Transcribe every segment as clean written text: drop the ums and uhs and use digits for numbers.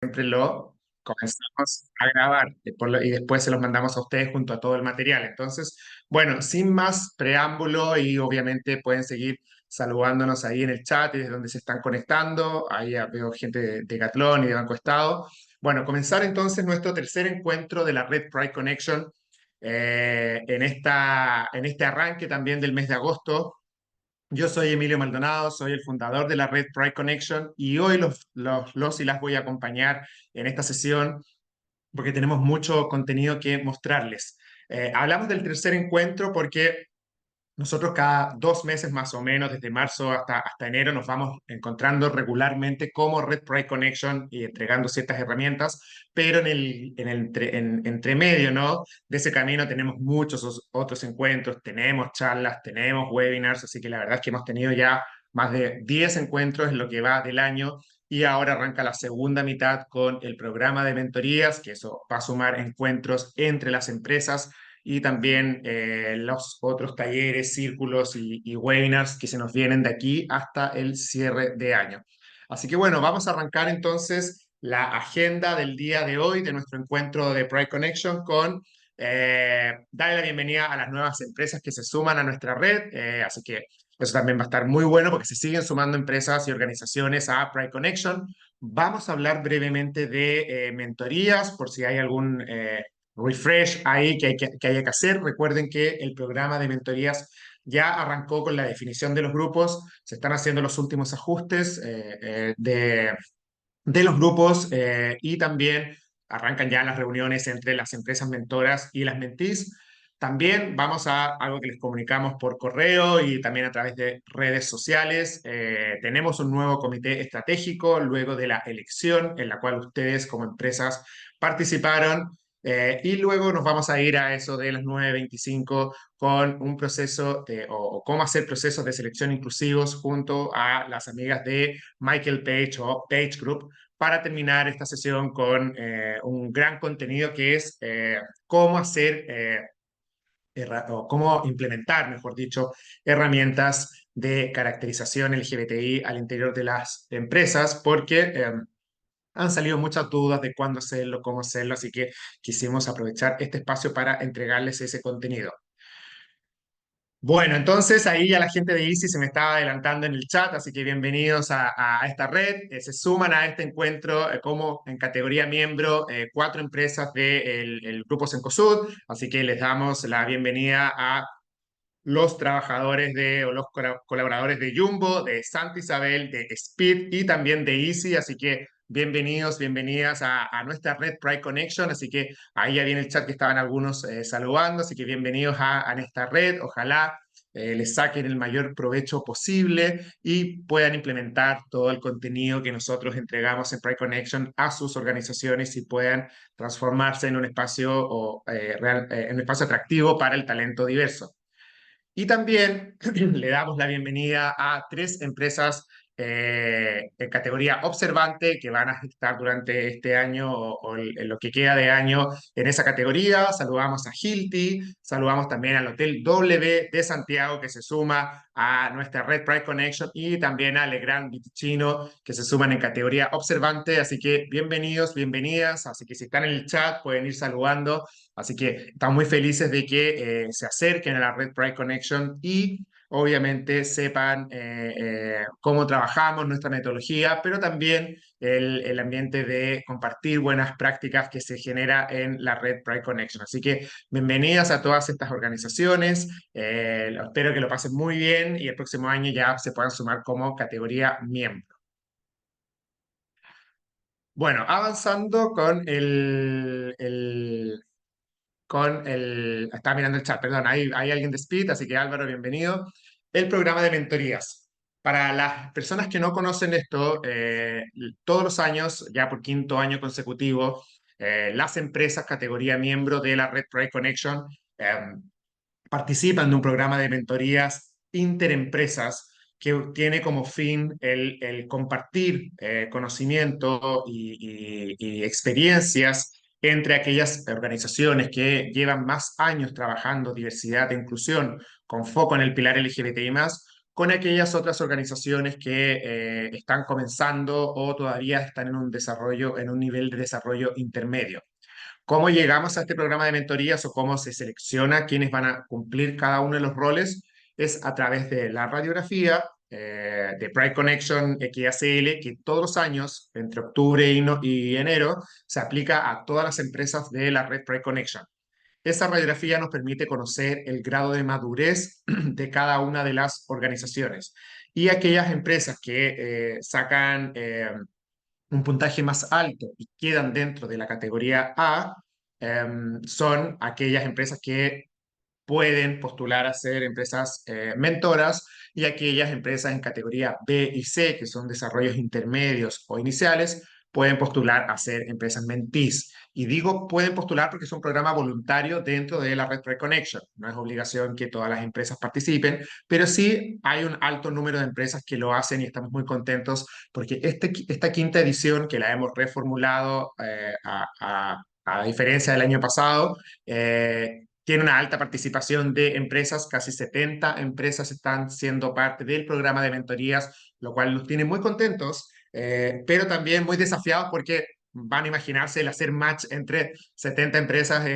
siempre lo comenzamos a grabar y después se los mandamos a ustedes junto a todo el material. Entonces, bueno, sin más preámbulo y obviamente pueden seguir saludándonos ahí en el chat y desde donde se están conectando. Ahí ya veo gente de Decathlon y de Banco Estado. Bueno, comenzar entonces nuestro tercer encuentro de la red Pride Connection en este arranque también del mes de agosto. Yo soy Emilio Maldonado, soy el fundador de la red Pride Connection y hoy los y las voy a acompañar en esta sesión porque tenemos mucho contenido que mostrarles. Hablamos del tercer encuentro porque nosotros cada 2 meses más o menos, desde marzo hasta enero, nos vamos encontrando regularmente como Red Pride Connection y entregando ciertas herramientas, pero entre medio, ¿no? De ese camino tenemos muchos otros encuentros, tenemos charlas, tenemos webinars, así que la verdad es que hemos tenido ya más de 10 encuentros en lo que va del año y ahora arranca la segunda mitad con el programa de mentorías, que eso va a sumar encuentros entre las empresas y también los otros talleres, círculos y webinars que se nos vienen de aquí hasta el cierre de año. Así que bueno, vamos a arrancar entonces la agenda del día de hoy de nuestro encuentro de Pride Connection con darle la bienvenida a las nuevas empresas que se suman a nuestra red. Así que eso también va a estar muy bueno porque se siguen sumando empresas y organizaciones a Pride Connection. Vamos a hablar brevemente de mentorías por si hay algún refresh ahí que haya que hacer. Recuerden que el programa de mentorías ya arrancó con la definición de los grupos, se están haciendo los últimos ajustes de los grupos y también arrancan ya las reuniones entre las empresas mentoras y las mentees. También vamos a algo que les comunicamos por correo y también a través de redes sociales. Tenemos un nuevo comité estratégico luego de la elección en la cual ustedes como empresas participaron. Y luego nos vamos a ir a eso de las 9:25 con un proceso o cómo hacer procesos de selección inclusivos junto a las amigas de Michael Page o Page Group para terminar esta sesión con un gran contenido que es cómo hacer o cómo implementar, mejor dicho, herramientas de caracterización LGBTI al interior de las empresas, porque han salido muchas dudas de cuándo hacerlo, cómo hacerlo, así que quisimos aprovechar este espacio para entregarles ese contenido. Bueno, entonces ahí ya la gente de Easy se me estaba adelantando en el chat, así que bienvenidos a esta red. Se suman a este encuentro como en categoría miembro 4 empresas del grupo Cencosud, así que les damos la bienvenida a los trabajadores o los colaboradores de Jumbo, de Santa Isabel, de Speed y también de Easy, así que bienvenidos, bienvenidas a nuestra red Pride Connection, así que ahí ya viene el chat que estaban algunos saludando, así que bienvenidos a esta red, ojalá les saquen el mayor provecho posible y puedan implementar todo el contenido que nosotros entregamos en Pride Connection a sus organizaciones y puedan transformarse en un espacio, en un espacio atractivo para el talento diverso. Y también le damos la bienvenida a 3 empresas en categoría observante que van a estar durante este año en lo que queda de año en esa categoría. Saludamos a Hilti, saludamos también al Hotel W de Santiago que se suma a nuestra red Pride Connection y también a Legrand Viticino que se suman en categoría observante. Así que bienvenidos, bienvenidas. Así que si están en el chat pueden ir saludando. Así que estamos muy felices de que se acerquen a la red Pride Connection y obviamente sepan cómo trabajamos, nuestra metodología, pero también el ambiente de compartir buenas prácticas que se genera en la red Pride Connection. Así que bienvenidas a todas estas organizaciones, espero que lo pasen muy bien y el próximo año ya se puedan sumar como categoría miembro. Bueno, avanzando con estaba mirando el chat, perdón, hay alguien de Speed, así que Álvaro, bienvenido. El programa de mentorías. Para las personas que no conocen esto, todos los años, ya por quinto año consecutivo, las empresas categoría miembro de la Red Pride Connection eh, participan de un programa de mentorías interempresas que tiene como fin el compartir conocimiento y experiencias entre aquellas organizaciones que llevan más años trabajando diversidad e inclusión con foco en el pilar LGBTI+, con aquellas otras organizaciones que están comenzando o todavía están en un desarrollo, en un nivel de desarrollo intermedio. ¿Cómo llegamos a este programa de mentorías o cómo se selecciona quiénes van a cumplir cada uno de los roles? Es a través de la radiografía de Pride Connection XACL, que todos los años, entre octubre y enero, se aplica a todas las empresas de la red Pride Connection. Esa radiografía nos permite conocer el grado de madurez de cada una de las organizaciones y aquellas empresas que sacan un puntaje más alto y quedan dentro de la categoría A, son aquellas empresas que pueden postular a ser empresas mentoras y aquellas empresas en categoría B y C, que son desarrollos intermedios o iniciales, pueden postular a ser empresas mentees. Y digo pueden postular porque es un programa voluntario dentro de la Red Pride Connection. No es obligación que todas las empresas participen, pero sí hay un alto número de empresas que lo hacen y estamos muy contentos porque esta quinta edición que la hemos reformulado a diferencia del año pasado, tiene una alta participación de empresas, casi 70 empresas están siendo parte del programa de mentorías, lo cual nos tiene muy contentos, pero también muy desafiados porque van a imaginarse el hacer match entre 70 empresas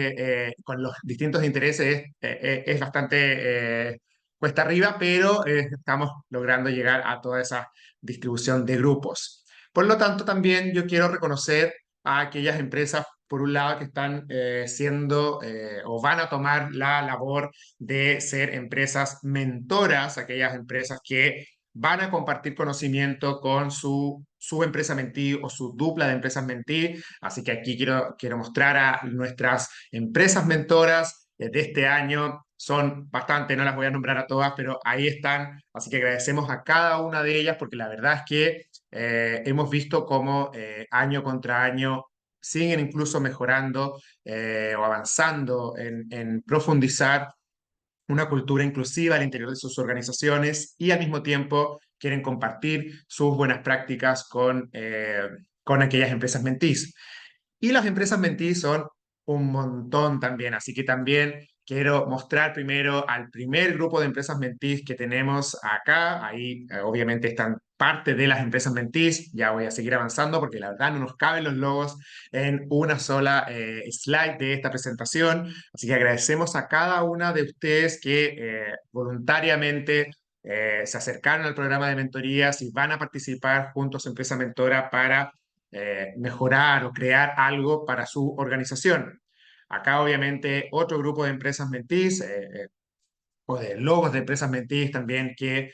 con los distintos intereses es bastante cuesta arriba, pero estamos logrando llegar a toda esa distribución de grupos. Por lo tanto, también yo quiero reconocer a aquellas empresas, por un lado, que están siendo o van a tomar la labor de ser empresas mentoras, aquellas empresas que van a compartir conocimiento con su empresa mentí o su dupla de empresas mentí. Así que aquí quiero mostrar a nuestras empresas mentoras de este año. Son bastante, no las voy a nombrar a todas, pero ahí están. Así que agradecemos a cada una de ellas porque la verdad es que hemos visto cómo año contra año siguen incluso mejorando o avanzando en profundizar una cultura inclusiva al interior de sus organizaciones y al mismo tiempo quieren compartir sus buenas prácticas con aquellas empresas mentís. Y las empresas mentís son un montón también, así que también quiero mostrar primero al primer grupo de empresas mentís que tenemos acá. Ahí obviamente están parte de las empresas mentís. Ya voy a seguir avanzando porque la verdad no nos caben los logos en una sola slide de esta presentación. Así que agradecemos a cada una de ustedes que voluntariamente se acercaron al programa de mentorías y van a participar juntos a Empresa Mentora para mejorar o crear algo para su organización. Acá obviamente otro grupo de empresas mentís o de logos de empresas mentís también que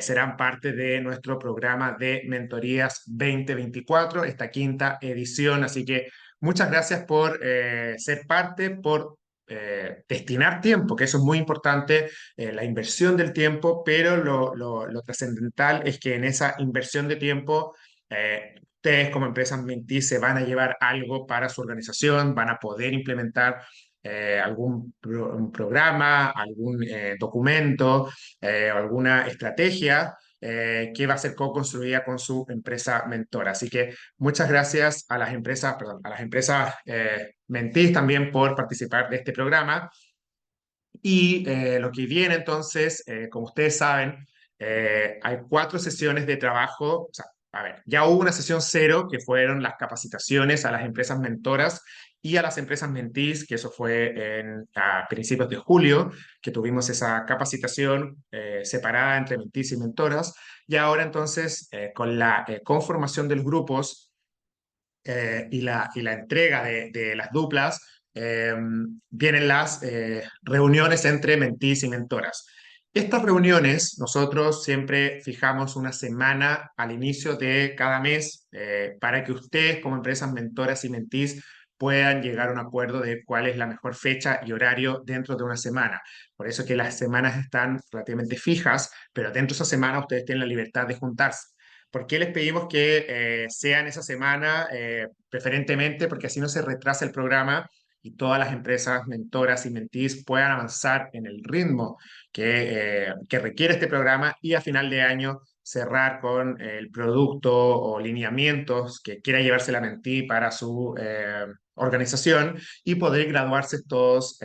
serán parte de nuestro programa de mentorías 2024, esta quinta edición. Así que muchas gracias por ser parte, por destinar tiempo, que eso es muy importante, la inversión del tiempo, pero lo trascendental es que en esa inversión de tiempo ustedes como empresas mentís se van a llevar algo para su organización, van a poder implementar un programa, algún documento, alguna estrategia que va a ser co-construida con su empresa mentora. Así que muchas gracias a las empresas, perdón, a las empresas mentís también por participar de este programa. Y lo que viene entonces, como ustedes saben, hay 4 sesiones de trabajo. O sea, a ver, ya hubo una sesión cero, que fueron las capacitaciones a las empresas mentoras y a las empresas mentís, que eso fue a principios de julio, que tuvimos esa capacitación separada entre mentís y mentoras. Y ahora entonces, con la conformación de los grupos, y la entrega de las duplas, vienen las reuniones entre mentís y mentoras. Estas reuniones nosotros siempre fijamos una semana al inicio de cada mes para que ustedes como empresas mentoras y mentís puedan llegar a un acuerdo de cuál es la mejor fecha y horario dentro de una semana. Por eso que las semanas están relativamente fijas, pero dentro de esa semana ustedes tienen la libertad de juntarse. ¿Por qué les pedimos que sea en esa semana, preferentemente? Porque así no se retrasa el programa y todas las empresas mentoras y mentís puedan avanzar en el ritmo que requiere este programa y a final de año cerrar con el producto o lineamientos que quiera llevarse la mentí para su organización y poder graduarse todos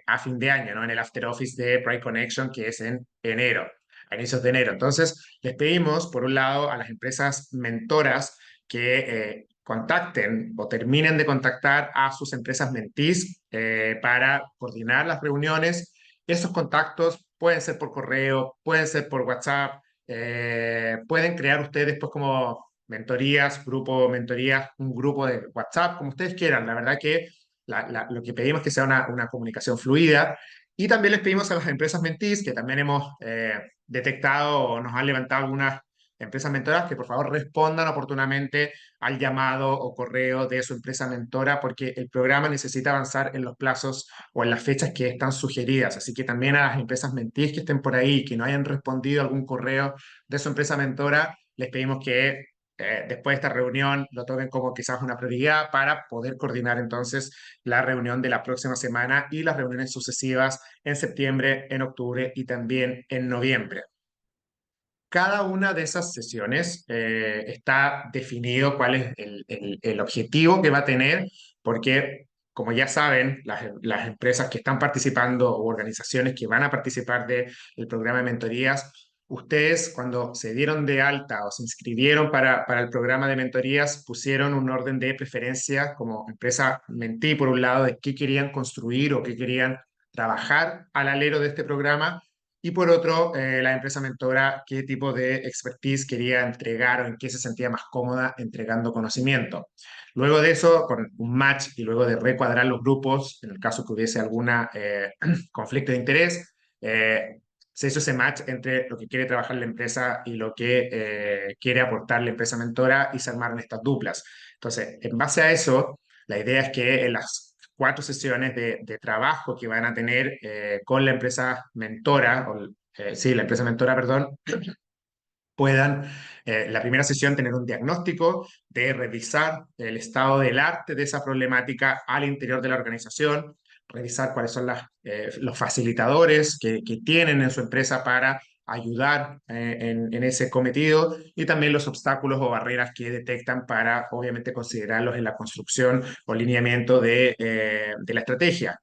a fin de año, ¿no? En el After Office de Pride Connection, que es en enero. a inicios de enero. Entonces, les pedimos, por un lado, a las empresas mentoras que contacten o terminen de contactar a sus empresas mentees para coordinar las reuniones. Esos contactos pueden ser por correo, pueden ser por WhatsApp, pueden crear ustedes pues como mentorías, grupo mentorías, un grupo de WhatsApp, como ustedes quieran. La verdad que lo que pedimos es que sea una comunicación fluida. Y también les pedimos a las empresas mentees, que también hemos detectado o nos han levantado algunas empresas mentoras, que por favor respondan oportunamente al llamado o correo de su empresa mentora, porque el programa necesita avanzar en los plazos o en las fechas que están sugeridas. Así que también a las empresas mentees que estén por ahí, que no hayan respondido a algún correo de su empresa mentora, les pedimos que después de esta reunión lo tomen como quizás una prioridad para poder coordinar entonces la reunión de la próxima semana y las reuniones sucesivas en septiembre, en octubre y también en noviembre. Cada una de esas sesiones está definido cuál es el objetivo que va a tener, porque, como ya saben, las empresas que están participando o organizaciones que van a participar del programa de mentorías, ustedes cuando se dieron de alta o se inscribieron para el programa de mentorías, pusieron un orden de preferencia como empresa mentí, por un lado, de qué querían construir o qué querían trabajar al alero de este programa y por otro, la empresa mentora, qué tipo de expertise quería entregar o en qué se sentía más cómoda entregando conocimiento. Luego de eso, con un match y luego de recuadrar los grupos, en el caso que hubiese alguna conflicto de interés, se hizo ese match entre lo que quiere trabajar la empresa y lo que quiere aportar la empresa mentora y se armaron estas duplas. Entonces, en base a eso, la idea es que en las 4 sesiones de trabajo que van a tener con la empresa mentora, sí, la empresa mentora, perdón, puedan, la primera sesión, tener un diagnóstico de revisar el estado del arte de esa problemática al interior de la organización, revisar cuáles son los facilitadores que tienen en su empresa para ayudar en ese cometido y también los obstáculos o barreras que detectan para, obviamente, considerarlos en la construcción o lineamiento de la estrategia.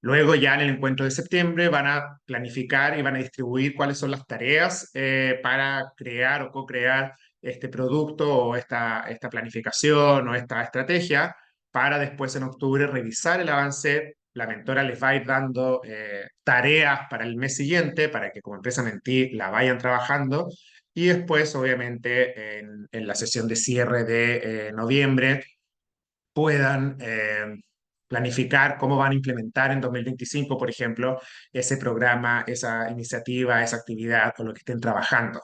Luego ya en el encuentro de septiembre van a planificar y van a distribuir cuáles son las tareas para crear o co-crear este producto o esta planificación o esta estrategia para después en octubre revisar el avance. La mentora les va a ir dando tareas para el mes siguiente para que como empresa mentí la vayan trabajando y después obviamente en la sesión de cierre de noviembre puedan planificar cómo van a implementar en 2025, por ejemplo, ese programa, esa iniciativa, esa actividad o lo que estén trabajando.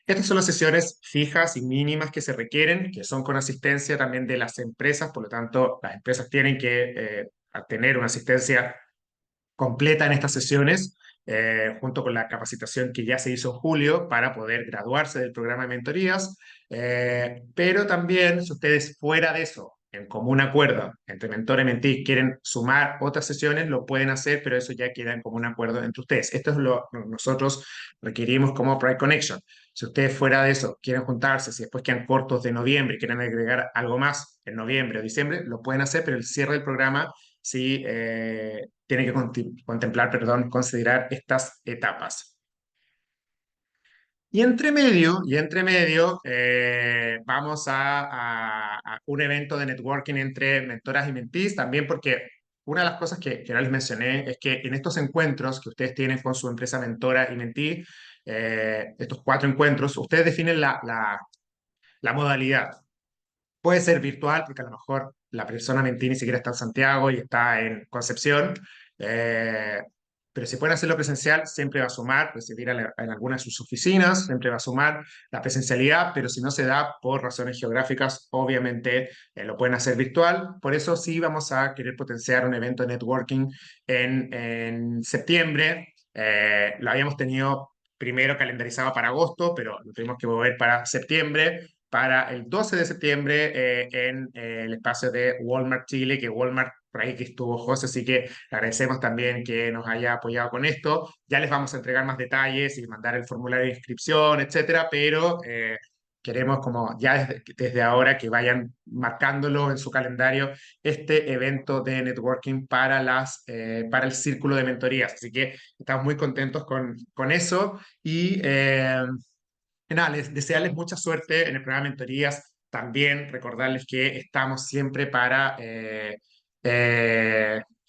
Estas son las sesiones fijas y mínimas que se requieren, que son con asistencia también de las empresas, por lo tanto, las empresas tienen que tener una asistencia completa en estas sesiones, junto con la capacitación que ya se hizo en julio para poder graduarse del programa de mentorías. Pero también, si ustedes fuera de eso, en común acuerdo entre mentor y mentí, quieren sumar otras sesiones, lo pueden hacer, pero eso ya queda en común acuerdo entre ustedes. Esto es lo que nosotros requerimos como Pride Connection. Si ustedes fuera de eso quieren juntarse, si después quedan cortos de noviembre y quieren agregar algo más en noviembre o diciembre, lo pueden hacer, pero el cierre del programa sí tiene que contemplar, perdón, considerar estas etapas. Y entre medio, vamos a un evento de networking entre mentoras y mentees, también porque una de las cosas que no les mencioné es que en estos encuentros que ustedes tienen con su empresa mentora y mentee, estos 4 encuentros, ustedes definen la modalidad. Puede ser virtual, porque a lo mejor la persona mentí ni siquiera está en Santiago y está en Concepción, eh, pero si pueden hacerlo presencial, siempre va a sumar, recibir en alguna de sus oficinas, siempre va a sumar la presencialidad, pero si no se da por razones geográficas, obviamente lo pueden hacer virtual. Por eso sí vamos a querer potenciar un evento de networking en septiembre. Lo habíamos tenido primero calendarizado para agosto, pero lo tuvimos que mover para septiembre para el 12 de septiembre en el espacio de Walmart Chile, que Walmart por ahí que estuvo José, así que le agradecemos también que nos haya apoyado con esto. Ya les vamos a entregar más detalles y mandar el formulario de inscripción, etcétera, pero queremos como ya desde ahora que vayan marcándolo en su calendario este evento de networking para el círculo de mentorías. Así que estamos muy contentos con eso y nada, desearles mucha suerte en el programa de mentorías. También recordarles que estamos siempre para eh,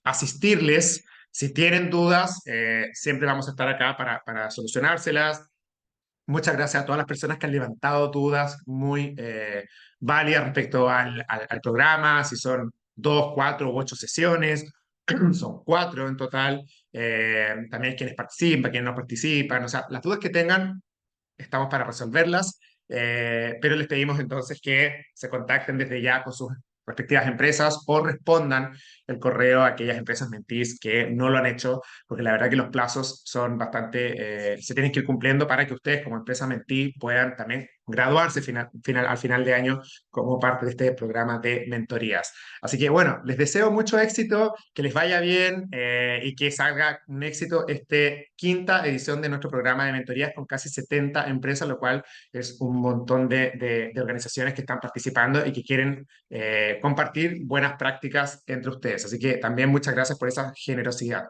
asistirles. Si tienen dudas, siempre vamos a estar acá para solucionárselas. Muchas gracias a todas las personas que han levantado dudas muy válidas respecto al programa, si son 2, 4 u 8 sesiones, son 4 en total. También quienes participan, quienes no participan, o sea, las dudas que tengan, estamos para resolverlas, pero les pedimos entonces que se contacten desde ya con sus respectivas empresas o respondan el correo a aquellas empresas mentís que no lo han hecho, porque la verdad que los plazos son bastante, se tienen que ir cumpliendo para que ustedes como empresa mentí puedan también graduarse al final de año como parte de este programa de mentorías. Así que bueno, les deseo mucho éxito, que les vaya bien y que salga un éxito este quinta edición de nuestro programa de mentorías con casi 70 empresas, lo cual es un montón de organizaciones que están participando y que quieren compartir buenas prácticas entre ustedes. Así que también muchas gracias por esa generosidad.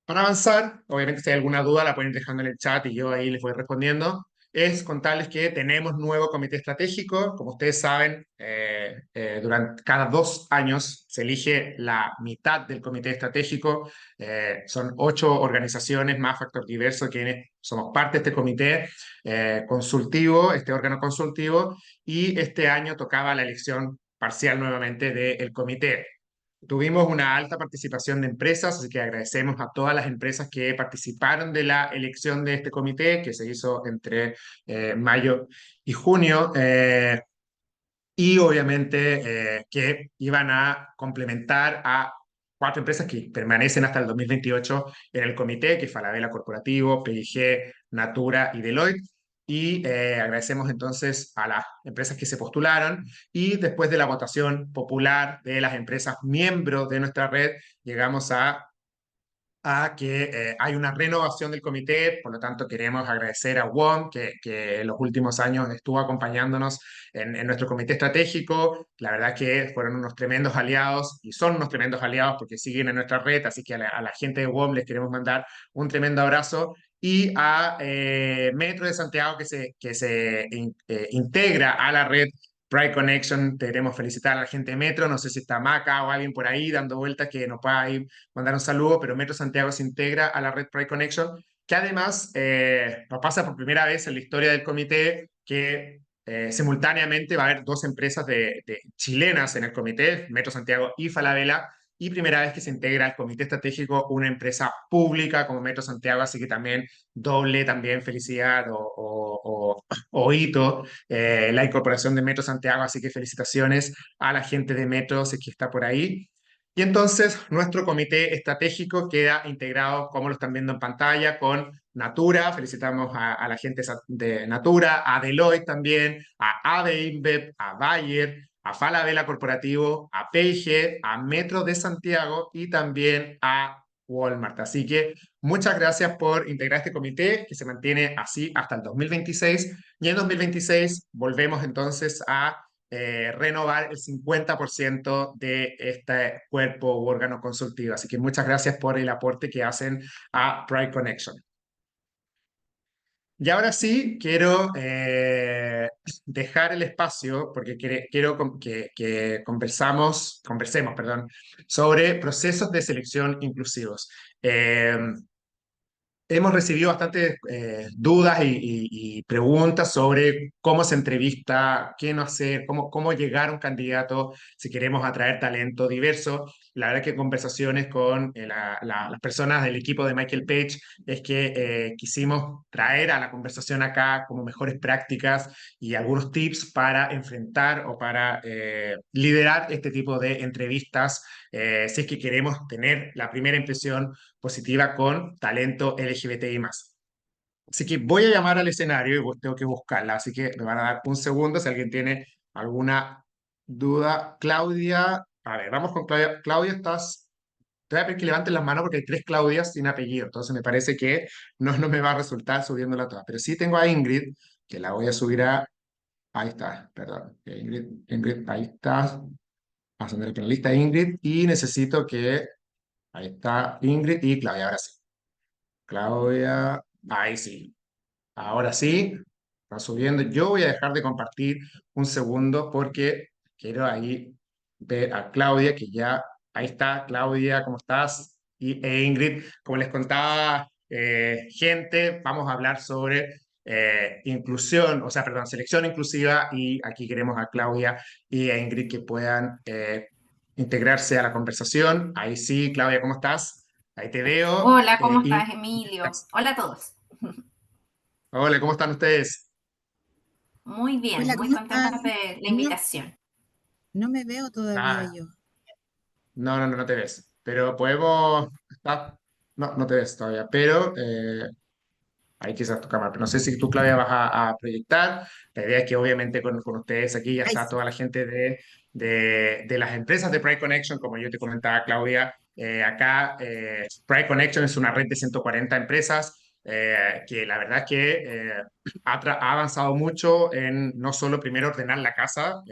Para avanzar, obviamente si hay alguna duda la pueden ir dejando en el chat y yo ahí les voy respondiendo. Es contarles que tenemos nuevo comité estratégico. Como ustedes saben, durante cada 2 años se elige la mitad del comité estratégico. Son 8 organizaciones más Factor Diverso quienes somos parte de este comité consultivo, este órgano consultivo, y este año tocaba la elección parcial nuevamente del comité. Tuvimos una alta participación de empresas, así que agradecemos a todas las empresas que participaron de la elección de este comité, que se hizo entre mayo y junio, y obviamente que iban a complementar a 4 empresas que permanecen hasta el 2028 en el comité, que es Falabella Corporativo, PIG, Natura y Deloitte. Y agradecemos entonces a las empresas que se postularon y después de la votación popular de las empresas miembros de nuestra red, llegamos a que hay una renovación del comité, por lo tanto queremos agradecer a WOM, que en los últimos años estuvo acompañándonos en nuestro comité estratégico. La verdad que fueron unos tremendos aliados y son unos tremendos aliados porque siguen en nuestra red, así que a la gente de WOM les queremos mandar un tremendo abrazo. Y a Metro de Santiago que se integra a la red Pride Connection. Queremos felicitar a la gente de Metro, no sé si está Maca o alguien por ahí dando vueltas que nos pueda ir mandar un saludo, pero Metro Santiago se integra a la red Pride Connection, que además nos pasa por primera vez en la historia del comité que simultáneamente va a haber 2 empresas de chilenas en el comité, Metro Santiago y Falabella, y primera vez que se integra al comité estratégico una empresa pública como Metro Santiago, así que también doble también felicidad o hito la incorporación de Metro Santiago, así que felicitaciones a la gente de Metro, si es que está por ahí. Y entonces nuestro comité estratégico queda integrado, como lo están viendo en pantalla, con Natura. Felicitamos a la gente de Natura, a Deloitte también, a AB InBev, a Bayer, a Falabella Corporativo, a P&G, a Metro de Santiago y también a Walmart. Así que muchas gracias por integrar este comité que se mantiene así hasta el 2026 y en 2026 volvemos entonces a renovar el 50% de este cuerpo u órgano consultivo. Así que muchas gracias por el aporte que hacen a Pride Connection. Y ahora sí, quiero dejar el espacio porque quiero que conversemos, perdón, sobre procesos de selección inclusivos. Hemos recibido bastantes dudas y preguntas sobre cómo se entrevista, qué no hacer, cómo llegar a un candidato si queremos atraer talento diverso. La verdad que conversaciones con las personas del equipo de Michael Page es que quisimos traer a la conversación acá como mejores prácticas y algunos tips para enfrentar o para liderar este tipo de entrevistas si es que queremos tener la primera impresión positiva con talento LGBTI más. Así que voy a llamar al escenario y tengo que buscarla, así que me van a dar un segundo si alguien tiene alguna duda. Claudia, a ver, vamos con Claudia. Claudia, ¿estás? te voy a pedir que levanten las manos porque hay tres Claudias sin apellido, entonces me parece que no me va a resultar subiéndola todas. Pero sí tengo a Ingrid, que la voy a subir ahí está, perdón. Ingrid, ahí está. Ascender la lista Ingrid y necesito que, ahí está Ingrid y Claudia, ahora sí. Claudia, ahí sí. Ahora sí, está subiendo. Yo voy a dejar de compartir un segundo porque quiero ahí ver a Claudia, que ya, ahí está, Claudia, ¿cómo estás? E Ingrid, como les contaba, gente, vamos a hablar sobre inclusión, o sea, perdón, selección inclusiva y aquí queremos a Claudia y a Ingrid que puedan integrarse a la conversación. Ahí sí, Claudia, ¿cómo estás? Ahí te veo. Hola, ¿cómo estás, Emilio? Hola a todos. Hola, ¿cómo están ustedes? Muy bien, Hola, muy ¿cómo contentas están? de la No, invitación. no me veo todavía Ah, yo. no te ves. Pero podemos. No te ves todavía. Pero ahí quizás tu cámara. Pero no sé si tú, Claudia, vas a proyectar. La idea es que obviamente con ustedes aquí ya Ay, está sí. toda la gente de las empresas de Pride Connection, como yo te comentaba, Claudia. Acá, Pride Connection es una red de 140 empresas. Que la verdad es que ha avanzado mucho en no solo primero ordenar la casa,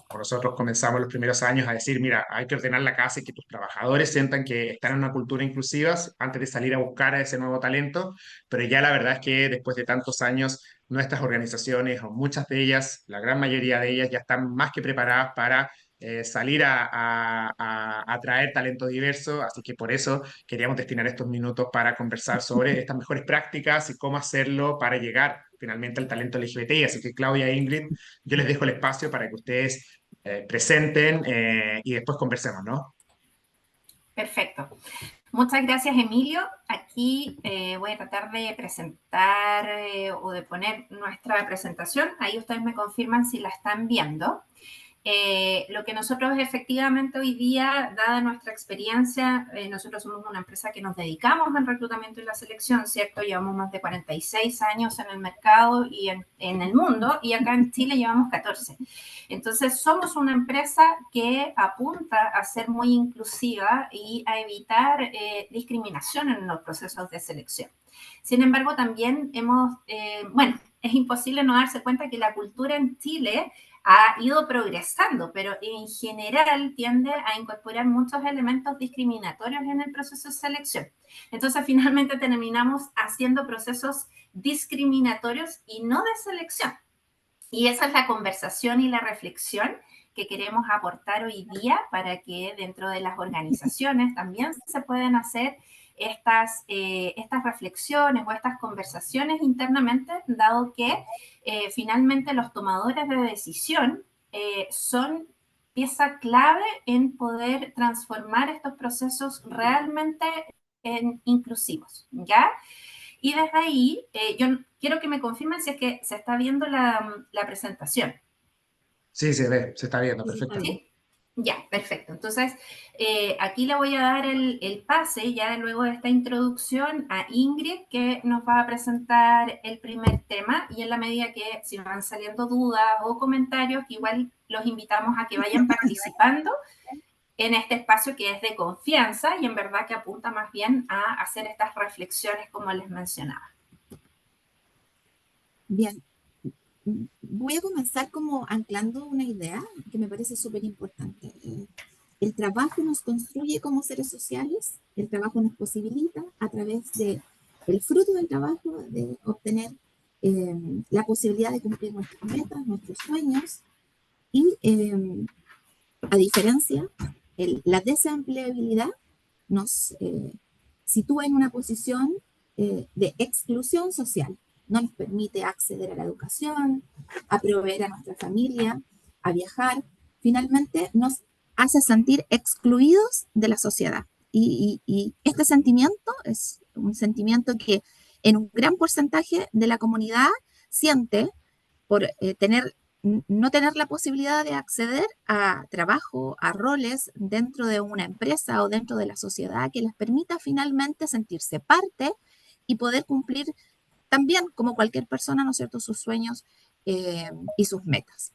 como nosotros comenzamos los primeros años a decir, mira, hay que ordenar la casa y que tus trabajadores sientan que están en una cultura inclusiva antes de salir a buscar a ese nuevo talento, pero ya la verdad es que después de tantos años, nuestras organizaciones, o muchas de ellas, la gran mayoría de ellas, ya están más que preparadas para salir a atraer talento diverso, así que por eso queríamos destinar estos minutos para conversar sobre estas mejores prácticas y cómo hacerlo para llegar finalmente al talento LGBTI. Así que Claudia e Ingrid, yo les dejo el espacio para que ustedes presenten y después conversemos, ¿no? Perfecto. Muchas gracias, Emilio. Aquí voy a tratar de presentar o de poner nuestra presentación. Ahí ustedes me confirman si la están viendo. Lo que nosotros efectivamente hoy día, dada nuestra experiencia, nosotros somos una empresa que nos dedicamos al reclutamiento y la selección, ¿cierto? Llevamos más de 46 años en el mercado y en el mundo, y acá en Chile llevamos 14. Entonces, somos una empresa que apunta a ser muy inclusiva y a evitar discriminación en los procesos de selección. Sin embargo, también bueno, es imposible no darse cuenta que la cultura en Chile ha ido progresando, pero en general tiende a incorporar muchos elementos discriminatorios en el proceso de selección. Entonces, finalmente terminamos haciendo procesos discriminatorios y no de selección. Y esa es la conversación y la reflexión que queremos aportar hoy día para que dentro de las organizaciones también se puedan hacer estas reflexiones o estas conversaciones internamente, dado que finalmente los tomadores de decisión son pieza clave en poder transformar estos procesos realmente en inclusivos, ¿ya? Y desde ahí, yo quiero que me confirmen si es que se está viendo la presentación. Sí, se ve, se está viendo Sí, está bien. perfectamente. ¿Sí? Ya, perfecto. Entonces, aquí le voy a dar el pase, ya luego de esta introducción, a Ingrid, que nos va a presentar el primer tema, y en la medida que si van saliendo dudas o comentarios, que igual los invitamos a que vayan participando en este espacio que es de confianza y en verdad que apunta más bien a hacer estas reflexiones como les mencionaba. Bien, voy a comenzar como anclando una idea que me parece súper importante. El trabajo nos construye como seres sociales, el trabajo nos posibilita a través de el fruto del trabajo de obtener la posibilidad de cumplir nuestras metas, nuestros sueños y a diferencia, la desempleabilidad nos sitúa en una posición de exclusión social. No nos permite acceder a la educación, a proveer a nuestra familia, a viajar. Finalmente nos hace sentir excluidos de la sociedad. Y este sentimiento es un sentimiento que en un gran porcentaje de la comunidad siente por no tener la posibilidad de acceder a trabajo, a roles dentro de una empresa o dentro de la sociedad que les permita finalmente sentirse parte y poder cumplir también, como cualquier persona, ¿no es cierto?, sus sueños y sus metas.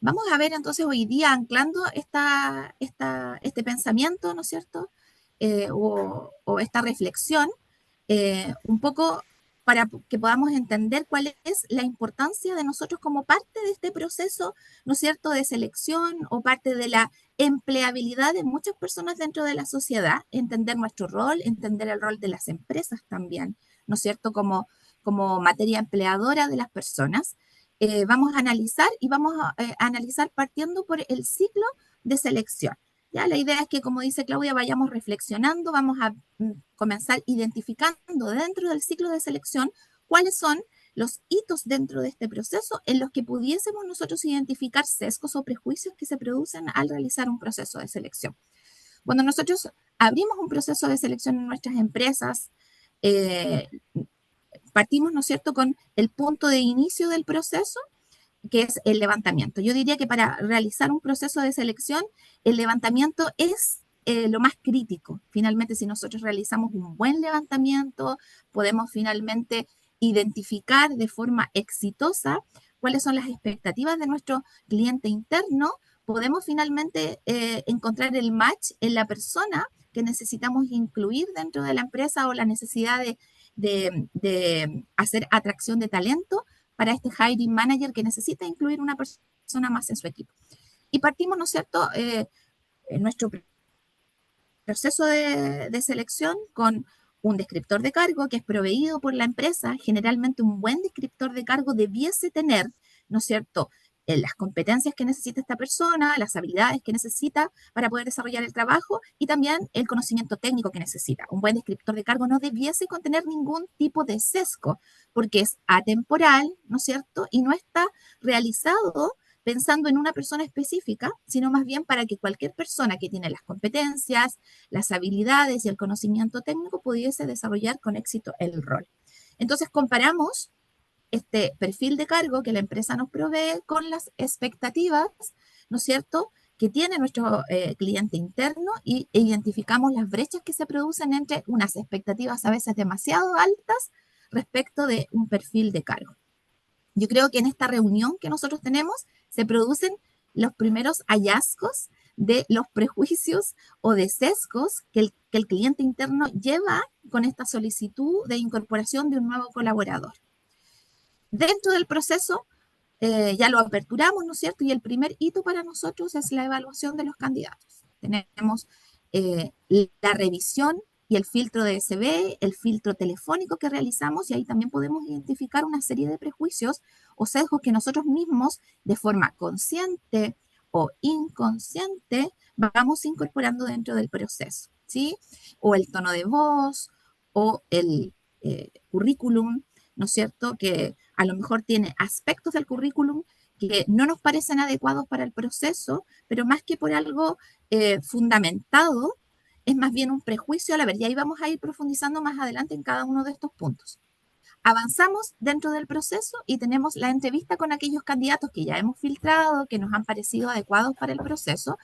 Vamos a ver entonces hoy día, anclando este pensamiento, ¿no es cierto? O esta reflexión, un poco para que podamos entender cuál es la importancia de nosotros como parte de este proceso, ¿no es cierto?, de selección o parte de la empleabilidad de muchas personas dentro de la sociedad, entender nuestro rol, entender el rol de las empresas también, ¿no es cierto?, como materia empleadora de las personas. Vamos a analizar y vamos a analizar partiendo por el ciclo de selección. Ya, la idea es que, como dice Claudia, vayamos reflexionando, vamos a comenzar identificando dentro del ciclo de selección cuáles son los hitos dentro de este proceso en los que pudiésemos nosotros identificar sesgos o prejuicios que se producen al realizar un proceso de selección. Cuando nosotros abrimos un proceso de selección en nuestras empresas, eh, partimos, ¿no es cierto?, con el punto de inicio del proceso, que es el levantamiento. Yo diría que para realizar un proceso de selección, el levantamiento es lo más crítico. Finalmente, si nosotros realizamos un buen levantamiento, podemos finalmente identificar de forma exitosa cuáles son las expectativas de nuestro cliente interno, podemos finalmente encontrar el match en la persona que necesitamos incluir dentro de la empresa o la necesidad de hacer atracción de talento para este hiring manager que necesita incluir una persona más en su equipo. Y partimos, ¿no es cierto?, en nuestro proceso de selección con un descriptor de cargo que es proveído por la empresa. Generalmente un buen descriptor de cargo debiese tener, ¿no es cierto?, las competencias que necesita esta persona, las habilidades que necesita para poder desarrollar el trabajo y también el conocimiento técnico que necesita. Un buen descriptor de cargo no debiese contener ningún tipo de sesgo porque es atemporal, ¿no es cierto?, y no está realizado pensando en una persona específica, sino más bien para que cualquier persona que tiene las competencias, las habilidades y el conocimiento técnico pudiese desarrollar con éxito el rol. Entonces comparamos este perfil de cargo que la empresa nos provee con las expectativas, ¿no es cierto?, que tiene nuestro cliente interno e identificamos las brechas que se producen entre unas expectativas a veces demasiado altas respecto de un perfil de cargo. Yo creo que en esta reunión que nosotros tenemos se producen los primeros hallazgos de los prejuicios o de sesgos que el cliente interno lleva con esta solicitud de incorporación de un nuevo colaborador. Dentro del proceso ya lo aperturamos, ¿no es cierto? Y el primer hito para nosotros es la evaluación de los candidatos. Tenemos la revisión y el filtro de SB, el filtro telefónico que realizamos, y ahí también podemos identificar una serie de prejuicios o sesgos que nosotros mismos, de forma consciente o inconsciente, vamos incorporando dentro del proceso, ¿sí? O el tono de voz, o el currículum, ¿no es cierto?, que a lo mejor tiene aspectos del currículum que no nos parecen adecuados para el proceso, pero más que por algo fundamentado, es más bien un prejuicio a la verdad. Y ahí vamos a ir profundizando más adelante en cada uno de estos puntos. Avanzamos dentro del proceso y tenemos la entrevista con aquellos candidatos que ya hemos filtrado, que nos han parecido adecuados para el proceso.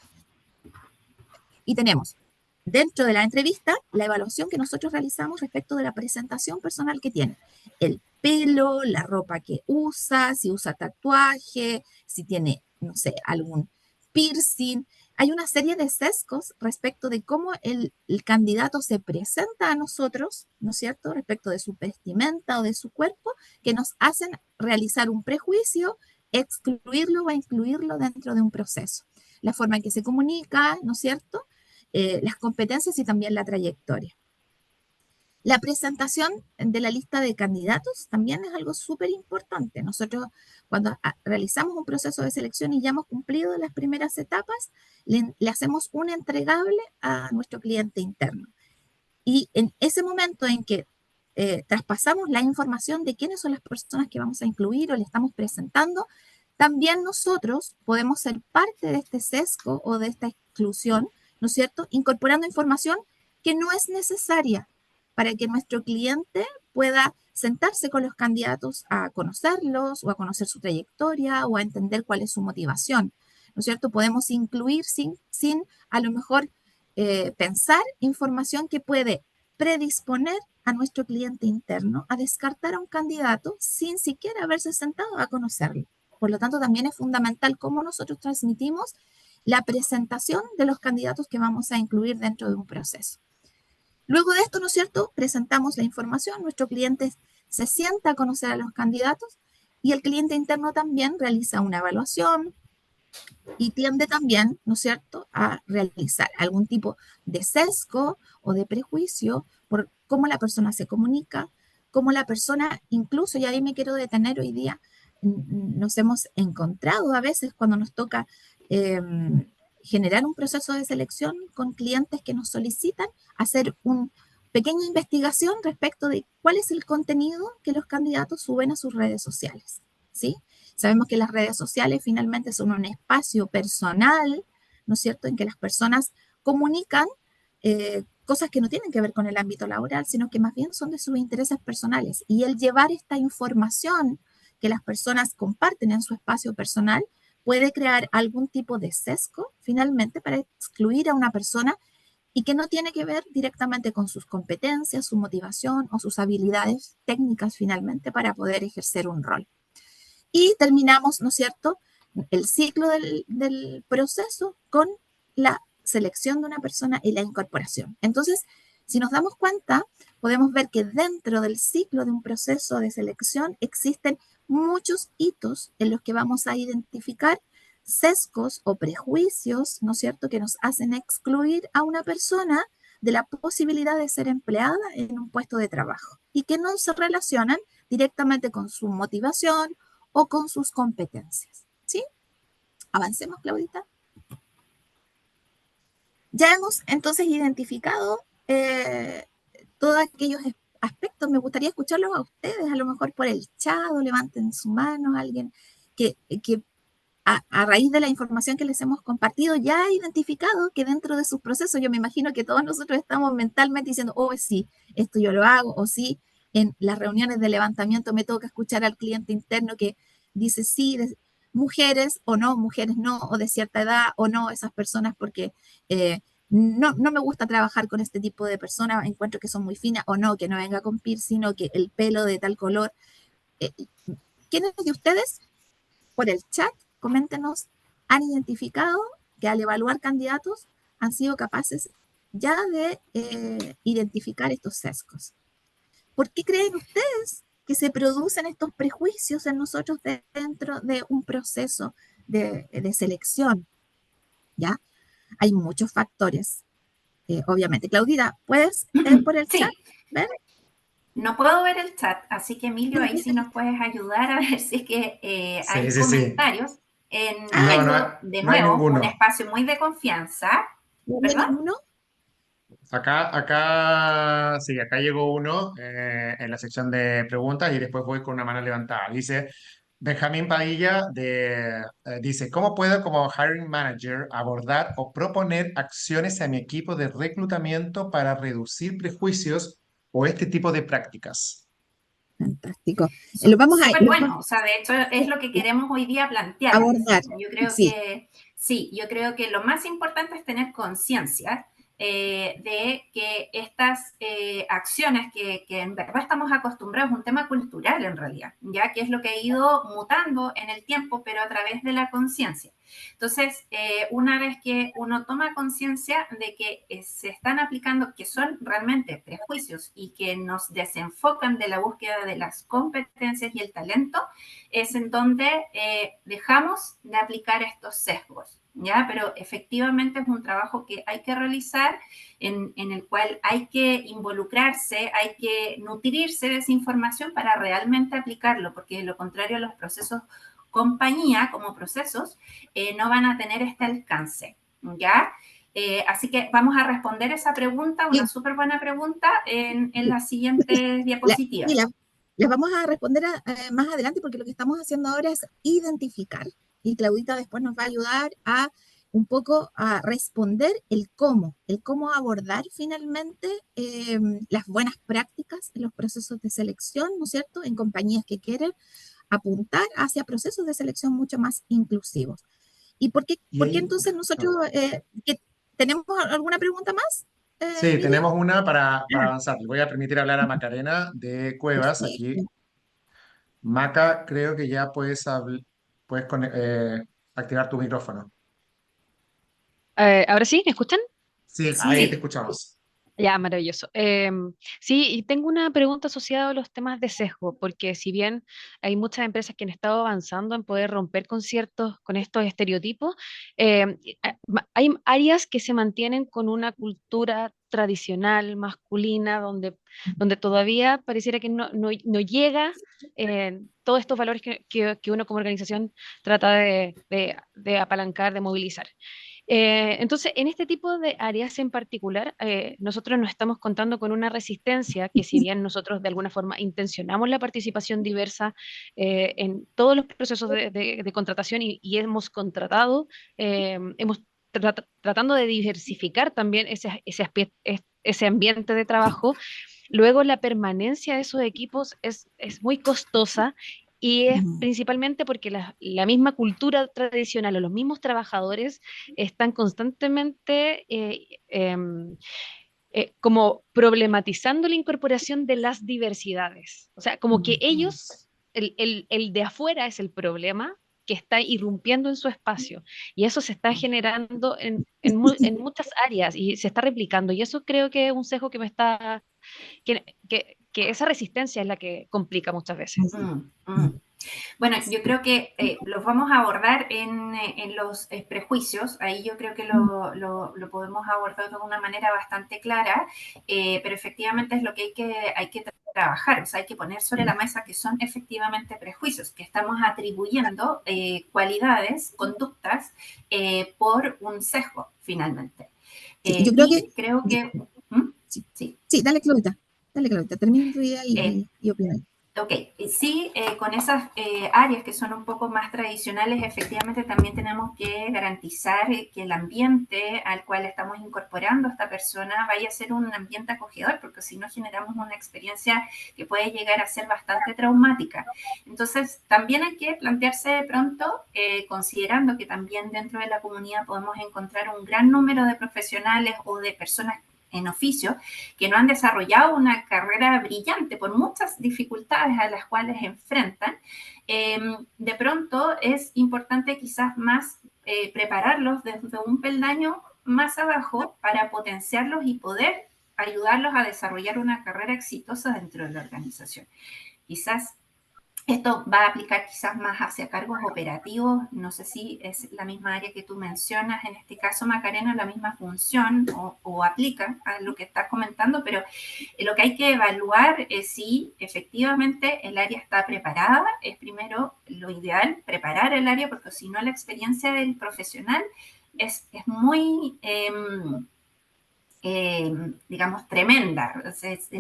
Y tenemos dentro de la entrevista la evaluación que nosotros realizamos respecto de la presentación personal que tiene. El pelo, la ropa que usa, si usa tatuaje, si tiene, no sé, algún piercing. Hay una serie de sesgos respecto de cómo el candidato se presenta a nosotros, ¿no es cierto?, respecto de su vestimenta o de su cuerpo, que nos hacen realizar un prejuicio, excluirlo o incluirlo dentro de un proceso. La forma en que se comunica, ¿no es cierto?, las competencias y también la trayectoria. La presentación de la lista de candidatos también es algo súper importante. Nosotros, cuando realizamos un proceso de selección y ya hemos cumplido las primeras etapas, le hacemos un entregable a nuestro cliente interno. Y en ese momento en que traspasamos la información de quiénes son las personas que vamos a incluir o le estamos presentando, también nosotros podemos ser parte de este sesgo o de esta exclusión, ¿no es cierto?, incorporando información que no es necesaria para que nuestro cliente pueda sentarse con los candidatos a conocerlos o a conocer su trayectoria o a entender cuál es su motivación, ¿no es cierto? Podemos incluir sin a lo mejor pensar información que puede predisponer a nuestro cliente interno a descartar a un candidato sin siquiera haberse sentado a conocerlo. Por lo tanto, también es fundamental cómo nosotros transmitimos la presentación de los candidatos que vamos a incluir dentro de un proceso. Luego de esto, ¿no es cierto?, presentamos la información, nuestro cliente se sienta a conocer a los candidatos y el cliente interno también realiza una evaluación y tiende también, ¿no es cierto?, a realizar algún tipo de sesgo o de prejuicio por cómo la persona se comunica, cómo la persona, incluso, y ahí me quiero detener hoy día, nos hemos encontrado a veces cuando nos toca generar un proceso de selección con clientes que nos solicitan hacer una pequeña investigación respecto de cuál es el contenido que los candidatos suben a sus redes sociales, ¿sí? Sabemos que las redes sociales finalmente son un espacio personal, ¿no es cierto?, en que las personas comunican cosas que no tienen que ver con el ámbito laboral, sino que más bien son de sus intereses personales. Y el llevar esta información que las personas comparten en su espacio personal puede crear algún tipo de sesgo, finalmente, para excluir a una persona y que no tiene que ver directamente con sus competencias, su motivación o sus habilidades técnicas, finalmente, para poder ejercer un rol. Y terminamos, ¿no es cierto?, el ciclo del proceso con la selección de una persona y la incorporación. Entonces, si nos damos cuenta, podemos ver que dentro del ciclo de un proceso de selección existen muchos hitos en los que vamos a identificar sesgos o prejuicios, ¿no es cierto?, que nos hacen excluir a una persona de la posibilidad de ser empleada en un puesto de trabajo y que no se relacionan directamente con su motivación o con sus competencias, ¿sí? Avancemos, Claudita. Ya hemos entonces identificado todos aquellos aspectos. Me gustaría escucharlos a ustedes, a lo mejor por el chat, o levanten su mano, alguien que a raíz de la información que les hemos compartido ya ha identificado que dentro de sus procesos, yo me imagino que todos nosotros estamos mentalmente diciendo, oh, sí, esto yo lo hago, o sí, en las reuniones de levantamiento me toca escuchar al cliente interno que dice sí, mujeres o no, mujeres no, o de cierta edad o no, esas personas porque no me gusta trabajar con este tipo de personas, encuentro que son muy finas, o no, que no venga con piercing, sino que el pelo de tal color. ¿Quiénes de ustedes, por el chat, coméntenos, han identificado que al evaluar candidatos han sido capaces ya de identificar estos sesgos? ¿Por qué creen ustedes que se producen estos prejuicios en nosotros dentro de un proceso de selección? ¿Ya? Hay muchos factores, obviamente. Claudita, ¿puedes por el chat ver? No puedo ver el chat, así que Emilio, ahí sí nos puedes ayudar a ver si es que hay comentarios. De no hay nuevo, ninguno. un espacio muy de confianza. ¿No hay ninguno? Acá llegó uno en la sección de preguntas y después voy con una mano levantada. Dice Benjamín Padilla, dice, ¿cómo puedo como hiring manager abordar o proponer acciones a mi equipo de reclutamiento para reducir prejuicios o este tipo de prácticas? Fantástico. Lo vamos a Súper bueno, o sea, de hecho es lo que queremos hoy día plantear. abordar. Yo creo que sí, yo creo que lo más importante es tener conciencia de que estas acciones que en verdad estamos acostumbrados, un tema cultural en realidad, ya que es lo que ha ido mutando en el tiempo, pero a través de la conciencia. Entonces, una vez que uno toma conciencia de que se están aplicando, que son realmente prejuicios y que nos desenfocan de la búsqueda de las competencias y el talento, es en donde dejamos de aplicar estos sesgos. ¿Ya? Pero efectivamente es un trabajo que hay que realizar, en el cual hay que involucrarse, hay que nutrirse de esa información para realmente aplicarlo, porque de lo contrario los procesos compañía como procesos no van a tener este alcance, ¿ya? Así que vamos a responder esa pregunta, una súper buena pregunta, en las siguientes diapositivas. Les vamos a responder más adelante porque lo que estamos haciendo ahora es identificar y Claudita después nos va a ayudar a un poco a responder el cómo abordar finalmente las buenas prácticas en los procesos de selección, ¿no es cierto?, en compañías que quieren apuntar hacia procesos de selección mucho más inclusivos. ¿Y por qué entonces nosotros tenemos alguna pregunta más? Sí, tenemos una para avanzar. Le voy a permitir hablar a Macarena de Cuevas aquí. Maca, creo que ya puedes hablar. puedes activar tu micrófono. ¿Ahora sí? ¿Me escuchan? Sí, Sí, ahí te sí. escuchamos. Ya, maravilloso. Sí, y tengo una pregunta asociada a los temas de sesgo, porque si bien hay muchas empresas que han estado avanzando en poder romper con estos estereotipos, hay áreas que se mantienen con una cultura tradicional, masculina, donde todavía pareciera que no llega todos estos valores que uno como organización trata de apalancar, de movilizar. Entonces, en este tipo de áreas en particular, nosotros nos estamos contando con una resistencia que si bien nosotros de alguna forma intencionamos la participación diversa en todos los procesos de contratación y hemos contratado, hemos tratando de diversificar también ese ambiente de trabajo. Luego la permanencia de esos equipos es muy costosa y es Ujú. principalmente porque la misma cultura tradicional o los mismos trabajadores están constantemente como problematizando la incorporación de las diversidades. O sea, como que Ujú. ellos, el de afuera es el problema que está irrumpiendo en su espacio y eso se está generando en muchas áreas y se está replicando y eso creo que es un sesgo que me está que esa resistencia es la que complica muchas veces. Bueno, yo creo que los vamos a abordar en los prejuicios. Ahí yo creo que lo podemos abordar de una manera bastante clara, pero efectivamente es lo que hay que trabajar. O sea, hay que poner sobre la mesa que son efectivamente prejuicios, que estamos atribuyendo cualidades, conductas por un sesgo, finalmente. Sí, yo creo que... Y creo que... ¿Mm? Sí, Sí. sí, dale, Claudita, termina tu idea y opina. Ok, sí, con esas áreas que son un poco más tradicionales, efectivamente también tenemos que garantizar que el ambiente al cual estamos incorporando a esta persona vaya a ser un ambiente acogedor, porque si no generamos una experiencia que puede llegar a ser bastante traumática. Entonces, también hay que plantearse de pronto, considerando que también dentro de la comunidad podemos encontrar un gran número de profesionales o de personas en oficio que no han desarrollado una carrera brillante por muchas dificultades a las cuales enfrentan, de pronto es importante quizás más prepararlos desde un peldaño más abajo para potenciarlos y poder ayudarlos a desarrollar una carrera exitosa dentro de la organización. Quizás esto va a aplicar quizás más hacia cargos operativos, no sé si es la misma área que tú mencionas, en este caso Macarena, la misma función o aplica a lo que estás comentando, pero lo que hay que evaluar es si efectivamente el área está preparada, es primero lo ideal, preparar el área, porque si no la experiencia del profesional es muy... digamos, tremenda.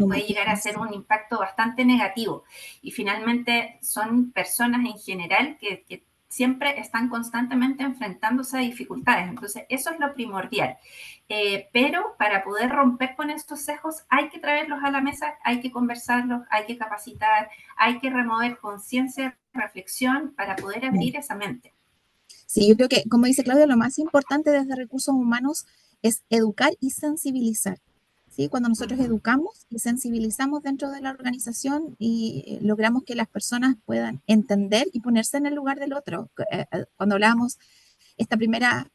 Puede llegar a ser un impacto bastante negativo. Y finalmente son personas en general que siempre están constantemente enfrentándose a dificultades. Entonces, eso es lo primordial. Pero para poder romper con estos sesgos hay que traerlos a la mesa, hay que conversarlos, hay que capacitar, hay que remover conciencia, reflexión para poder abrir esa mente. Sí, yo creo que, como dice Claudia, lo más importante desde recursos humanos es educar y sensibilizar. ¿Sí? Cuando nosotros educamos y sensibilizamos dentro de la organización y logramos que las personas puedan entender y ponerse en el lugar del otro. Cuando hablábamos esta primera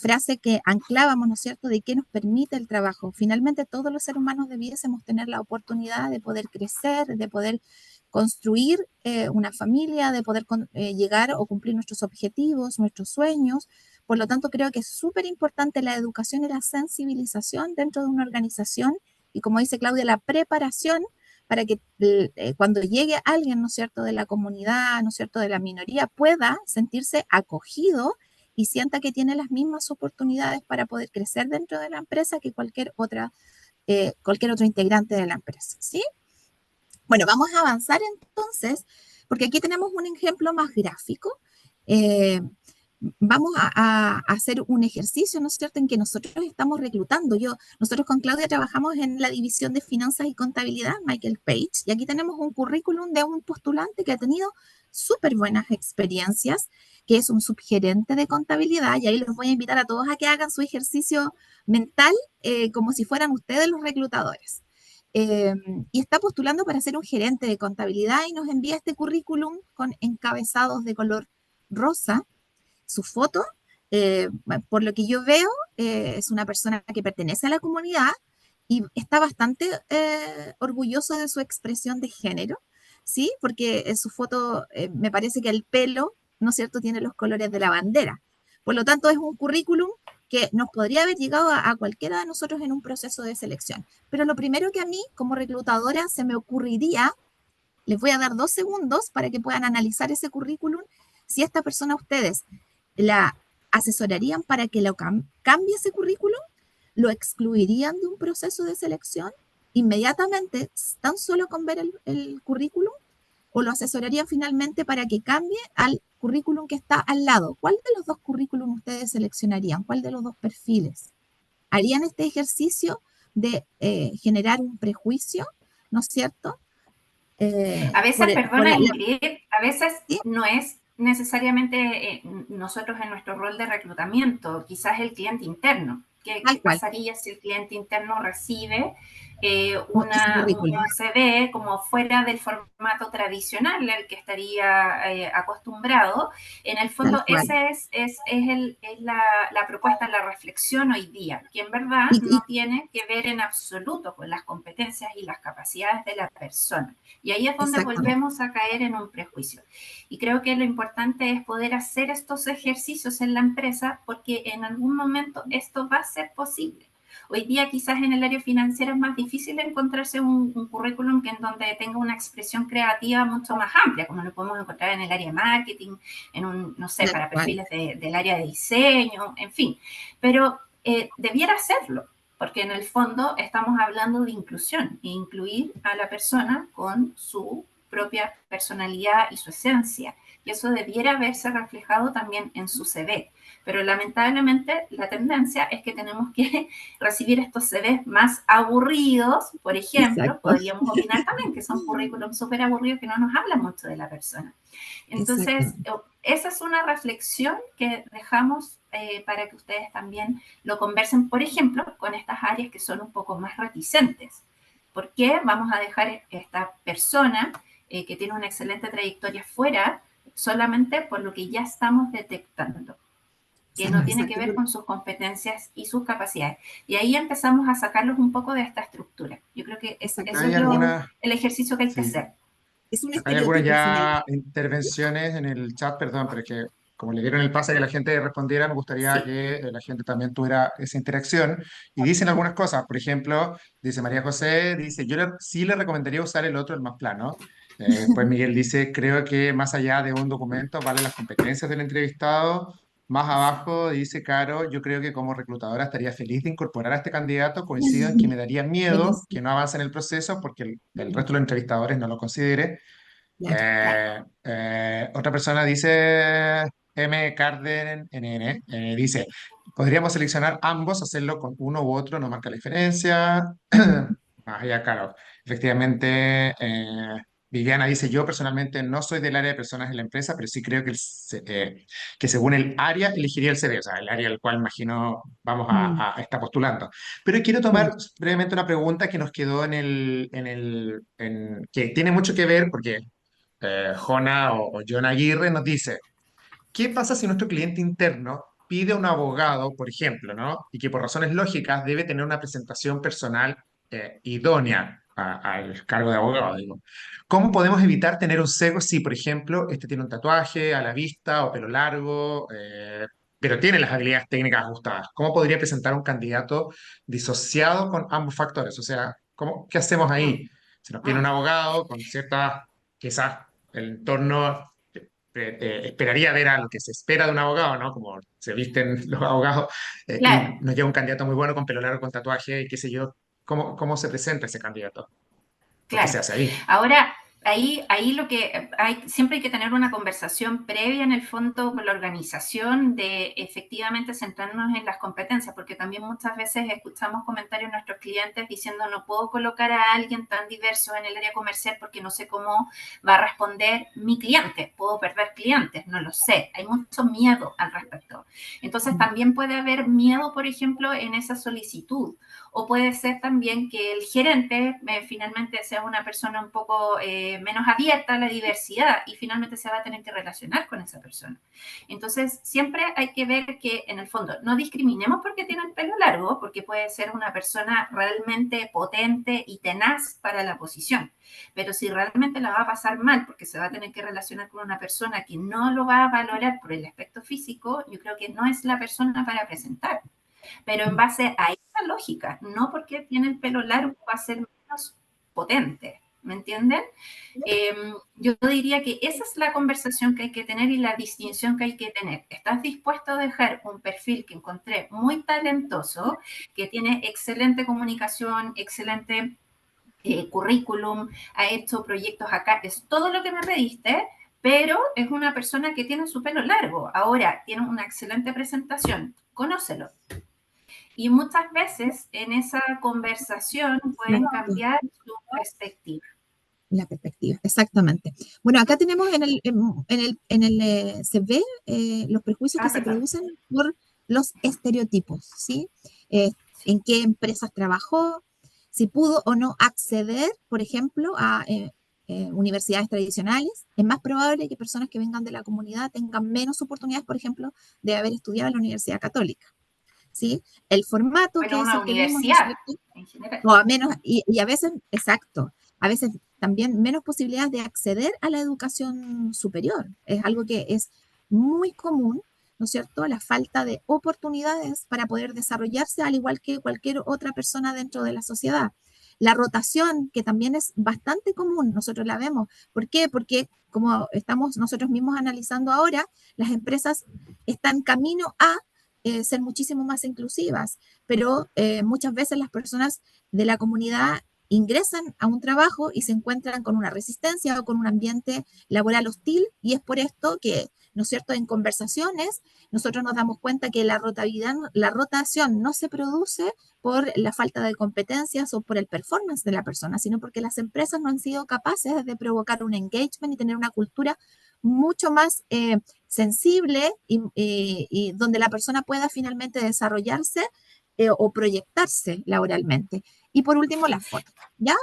frase que anclábamos, ¿no es cierto?, de qué nos permite el trabajo. Finalmente, todos los seres humanos debiésemos tener la oportunidad de poder crecer, de poder construir una familia, de poder llegar o cumplir nuestros objetivos, nuestros sueños. Por lo tanto, creo que es súper importante la educación y la sensibilización dentro de una organización y, como dice Claudia, la preparación para que cuando llegue alguien, ¿no es cierto?, de la comunidad, ¿no es cierto?, de la minoría, pueda sentirse acogido y sienta que tiene las mismas oportunidades para poder crecer dentro de la empresa que cualquier otro integrante de la empresa, ¿sí? Bueno, vamos a avanzar entonces, porque aquí tenemos un ejemplo más gráfico. Vamos a hacer un ejercicio, ¿no es cierto?, en que nosotros estamos reclutando. Nosotros con Claudia trabajamos en la división de finanzas y contabilidad, Michael Page, y aquí tenemos un currículum de un postulante que ha tenido súper buenas experiencias, que es un subgerente de contabilidad, y ahí los voy a invitar a todos a que hagan su ejercicio mental como si fueran ustedes los reclutadores. Y está postulando para ser un gerente de contabilidad y nos envía este currículum con encabezados de color rosa, su foto, por lo que yo veo, es una persona que pertenece a la comunidad y está bastante orgulloso de su expresión de género, ¿sí? Porque en su foto me parece que el pelo, ¿no es cierto?, tiene los colores de la bandera. Por lo tanto, es un currículum que nos podría haber llegado a cualquiera de nosotros en un proceso de selección. Pero lo primero que a mí, como reclutadora, se me ocurriría, les voy a dar 2 segundos para que puedan analizar ese currículum, si esta persona ustedes la asesorarían para que lo cambie ese currículum, lo excluirían de un proceso de selección inmediatamente, tan solo con ver el currículum, o lo asesorarían finalmente para que cambie al currículum que está al lado. ¿Cuál de los 2 currículums ustedes seleccionarían? ¿Cuál de los 2 perfiles? ¿Harían este ejercicio de generar un prejuicio, ¿no es cierto? A veces, perdona la, Ingrid, a veces ¿sí? no es necesariamente nosotros en nuestro rol de reclutamiento, quizás el cliente interno. ¿Qué Tal cual, pasaría si el cliente interno recibe ese currículum. un CV como fuera del formato tradicional al que estaría acostumbrado? En el fondo, Tal cual. esa es la propuesta, la reflexión hoy día, que en verdad Y, no tiene que ver en absoluto con las competencias y las capacidades de la persona. Y ahí es donde exactamente. volvemos a caer en un prejuicio. Y creo que lo importante es poder hacer estos ejercicios en la empresa porque en algún momento esto va a ser posible. Hoy día quizás en el área financiera es más difícil encontrarse un currículum que en donde tenga una expresión creativa mucho más amplia, como lo podemos encontrar en el área de marketing, en un, no sé, Tal para cual. perfiles del área de diseño, en fin. Pero debiera hacerlo, porque en el fondo estamos hablando de inclusión e incluir a la persona con su propia personalidad y su esencia. Y eso debiera verse reflejado también en su CV. Pero lamentablemente la tendencia es que tenemos que recibir estos CVs más aburridos, por ejemplo, Exacto, podríamos opinar también que son currículums súper aburridos que no nos hablan mucho de la persona. Entonces, exactamente. esa es una reflexión que dejamos para que ustedes también lo conversen, por ejemplo, con estas áreas que son un poco más reticentes. ¿Por qué vamos a dejar esta persona que tiene una excelente trayectoria fuera solamente por lo que ya estamos detectando? Que no Exacto, tiene que exacto. ver con sus competencias y sus capacidades. Y ahí empezamos a sacarlos un poco de esta estructura. Yo creo que Exacto. eso Hay es algunas, el ejercicio que hay que sí, hacer. Es un acá hay algunas estereotipo ya finalmente. intervenciones en el chat, perdón, pero es que como le dieron el pase a que la gente respondiera, me gustaría Sí. que la gente también tuviera esa interacción. Y dicen algunas cosas, por ejemplo, dice María José, dice, sí le recomendaría usar el otro, el más plano. Después Miguel dice, creo que más allá de un documento, vale las competencias del entrevistado. Más abajo dice Caro, yo creo que como reclutadora estaría feliz de incorporar a este candidato. Coincido en que me daría miedo que Buenísimo. no avance en el proceso porque el resto de los entrevistadores no lo considere. Claro. Claro. Otra persona dice, M. Carden NN, dice, podríamos seleccionar ambos, hacerlo con uno u otro, no marca la diferencia. Ya, claro. Efectivamente, Viviana dice, yo personalmente no soy del área de personas en la empresa, pero sí creo que, que según el área elegiría el CV, o sea, el área al cual imagino vamos Mm, a estar postulando. Pero quiero claro. tomar brevemente una pregunta que nos quedó que tiene mucho que ver, porque Jona o John Aguirre nos dice, ¿qué pasa si nuestro cliente interno pide a un abogado, por ejemplo, ¿no? Y que por razones lógicas debe tener una presentación personal idónea al cargo de abogado, digo. ¿Cómo podemos evitar tener un sesgo si, por ejemplo, este tiene un tatuaje a la vista o pelo largo, pero tiene las habilidades técnicas ajustadas? ¿Cómo podría presentar un candidato disociado con ambos factores? O sea, ¿qué hacemos Mm, ahí? Se nos pide un mm. abogado con ciertas, quizás, el entorno esperaría ver a lo que se espera de un abogado, ¿no? Como se visten los abogados, y Claro. nos llega un candidato muy bueno con pelo largo, con tatuaje, y qué sé yo, ¿cómo se presenta ese candidato? ¿O qué se Claro. hace ahí? Ahora, ahí lo que siempre hay que tener una conversación previa en el fondo con la organización de efectivamente centrarnos en las competencias, porque también muchas veces escuchamos comentarios de nuestros clientes diciendo no puedo colocar a alguien tan diverso en el área comercial porque no sé cómo va a responder mi cliente, puedo perder clientes, no lo sé, hay mucho miedo al respecto. Entonces Mm, también puede haber miedo, por ejemplo, en esa solicitud. O puede ser también que el gerente finalmente sea una persona un poco menos abierta a la diversidad y finalmente se va a tener que relacionar con esa persona. Entonces, siempre hay que ver que, en el fondo, no discriminemos porque tiene el pelo largo, porque puede ser una persona realmente potente y tenaz para la posición. Pero si realmente la va a pasar mal porque se va a tener que relacionar con una persona que no lo va a valorar por el aspecto físico, yo creo que no es la persona para presentar. Pero en base a esa lógica, no porque tiene el pelo largo va a ser menos potente, ¿me entienden? Yo diría que esa es la conversación que hay que tener y la distinción que hay que tener. ¿Estás dispuesto a dejar un perfil que encontré muy talentoso, que tiene excelente comunicación, excelente currículum, ha hecho proyectos acá, es todo lo que me pediste, pero es una persona que tiene su pelo largo? Ahora, tiene una excelente presentación, conócelo. Y muchas veces en esa conversación pueden cambiar su perspectiva. La perspectiva, exactamente. Bueno, acá tenemos se ve los prejuicios que se producen por los estereotipos, ¿sí? En qué empresas trabajó, si pudo o no acceder, por ejemplo, a universidades tradicionales. Es más probable que personas que vengan de la comunidad tengan menos oportunidades, por ejemplo, de haber estudiado en la Universidad Católica, ¿sí? El formato Bueno, que es una el que vimos, ¿no es universidad cierto? en general. O a menos, y a veces, exacto, a veces también menos posibilidades de acceder a la educación superior. Es algo que es muy común, ¿no es cierto? La falta de oportunidades para poder desarrollarse al igual que cualquier otra persona dentro de la sociedad. La rotación, que también es bastante común, nosotros la vemos. ¿Por qué? Porque como estamos nosotros mismos analizando ahora, las empresas están camino a ser muchísimo más inclusivas, pero muchas veces las personas de la comunidad ingresan a un trabajo y se encuentran con una resistencia o con un ambiente laboral hostil, y es por esto que, ¿no es cierto?, en conversaciones nosotros nos damos cuenta que la rotación no se produce por la falta de competencias o por el performance de la persona, sino porque las empresas no han sido capaces de provocar un engagement y tener una cultura mucho más sensible y donde la persona pueda finalmente desarrollarse o proyectarse laboralmente. Y por último, las fotos, ¿ya?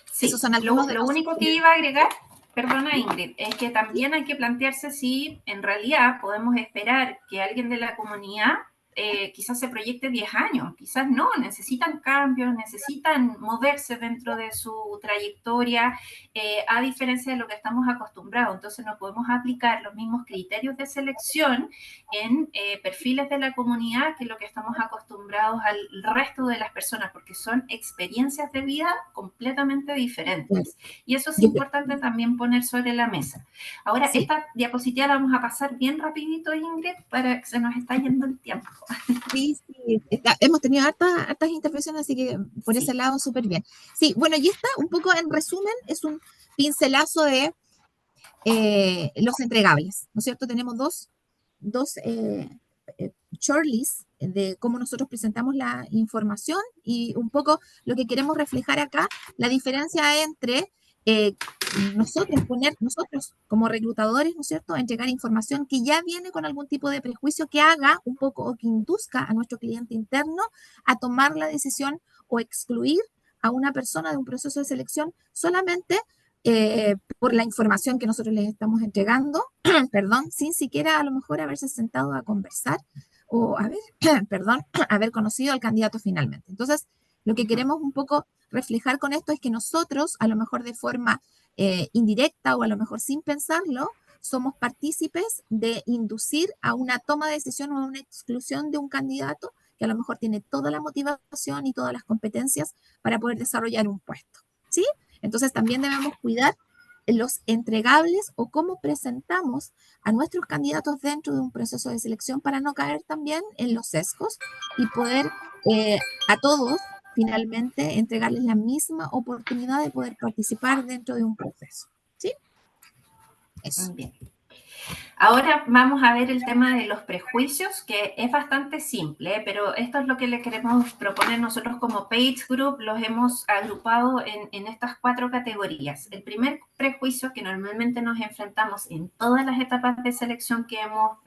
Sí, Esos son algunos de lo los... único que iba a agregar, perdona Ingrid, es que también hay que plantearse si en realidad podemos esperar que alguien de la comunidad quizás se proyecte 10 años, quizás no, necesitan cambios, necesitan moverse dentro de su trayectoria, a diferencia de lo que estamos acostumbrados. Entonces no podemos aplicar los mismos criterios de selección en perfiles de la comunidad que lo que estamos acostumbrados al resto de las personas, porque son experiencias de vida completamente diferentes. Y eso es importante también poner sobre la mesa. Ahora, sí, esta diapositiva la vamos a pasar bien rapidito, Ingrid, para que se nos está yendo el tiempo. Sí, sí, hemos tenido hartas intervenciones, así que por ese lado súper bien. Sí, bueno, y esta, un poco en resumen, es un pincelazo de los entregables, ¿no es cierto? Tenemos dos shortlists de cómo nosotros presentamos la información y un poco lo que queremos reflejar acá, la diferencia entre nosotros como reclutadores, ¿no es cierto?, entregar información que ya viene con algún tipo de prejuicio que haga un poco o que induzca a nuestro cliente interno a tomar la decisión o excluir a una persona de un proceso de selección solamente por la información que nosotros les estamos entregando, perdón, sin siquiera a lo mejor haberse sentado a conversar o haber conocido al candidato finalmente. Entonces, lo que queremos un poco reflejar con esto es que nosotros, a lo mejor de forma indirecta o a lo mejor sin pensarlo, somos partícipes de inducir a una toma de decisión o a una exclusión de un candidato que a lo mejor tiene toda la motivación y todas las competencias para poder desarrollar un puesto, ¿sí? Entonces también debemos cuidar los entregables o cómo presentamos a nuestros candidatos dentro de un proceso de selección para no caer también en los sesgos y poder a todos finalmente entregarles la misma oportunidad de poder participar dentro de un proceso. ¿Sí? Eso. Bien. Ahora vamos a ver el tema de los prejuicios, que es bastante simple, pero esto es lo que le queremos proponer nosotros como Page Group. Los hemos agrupado en estas 4 categorías. El primer prejuicio que normalmente nos enfrentamos en todas las etapas de selección que hemos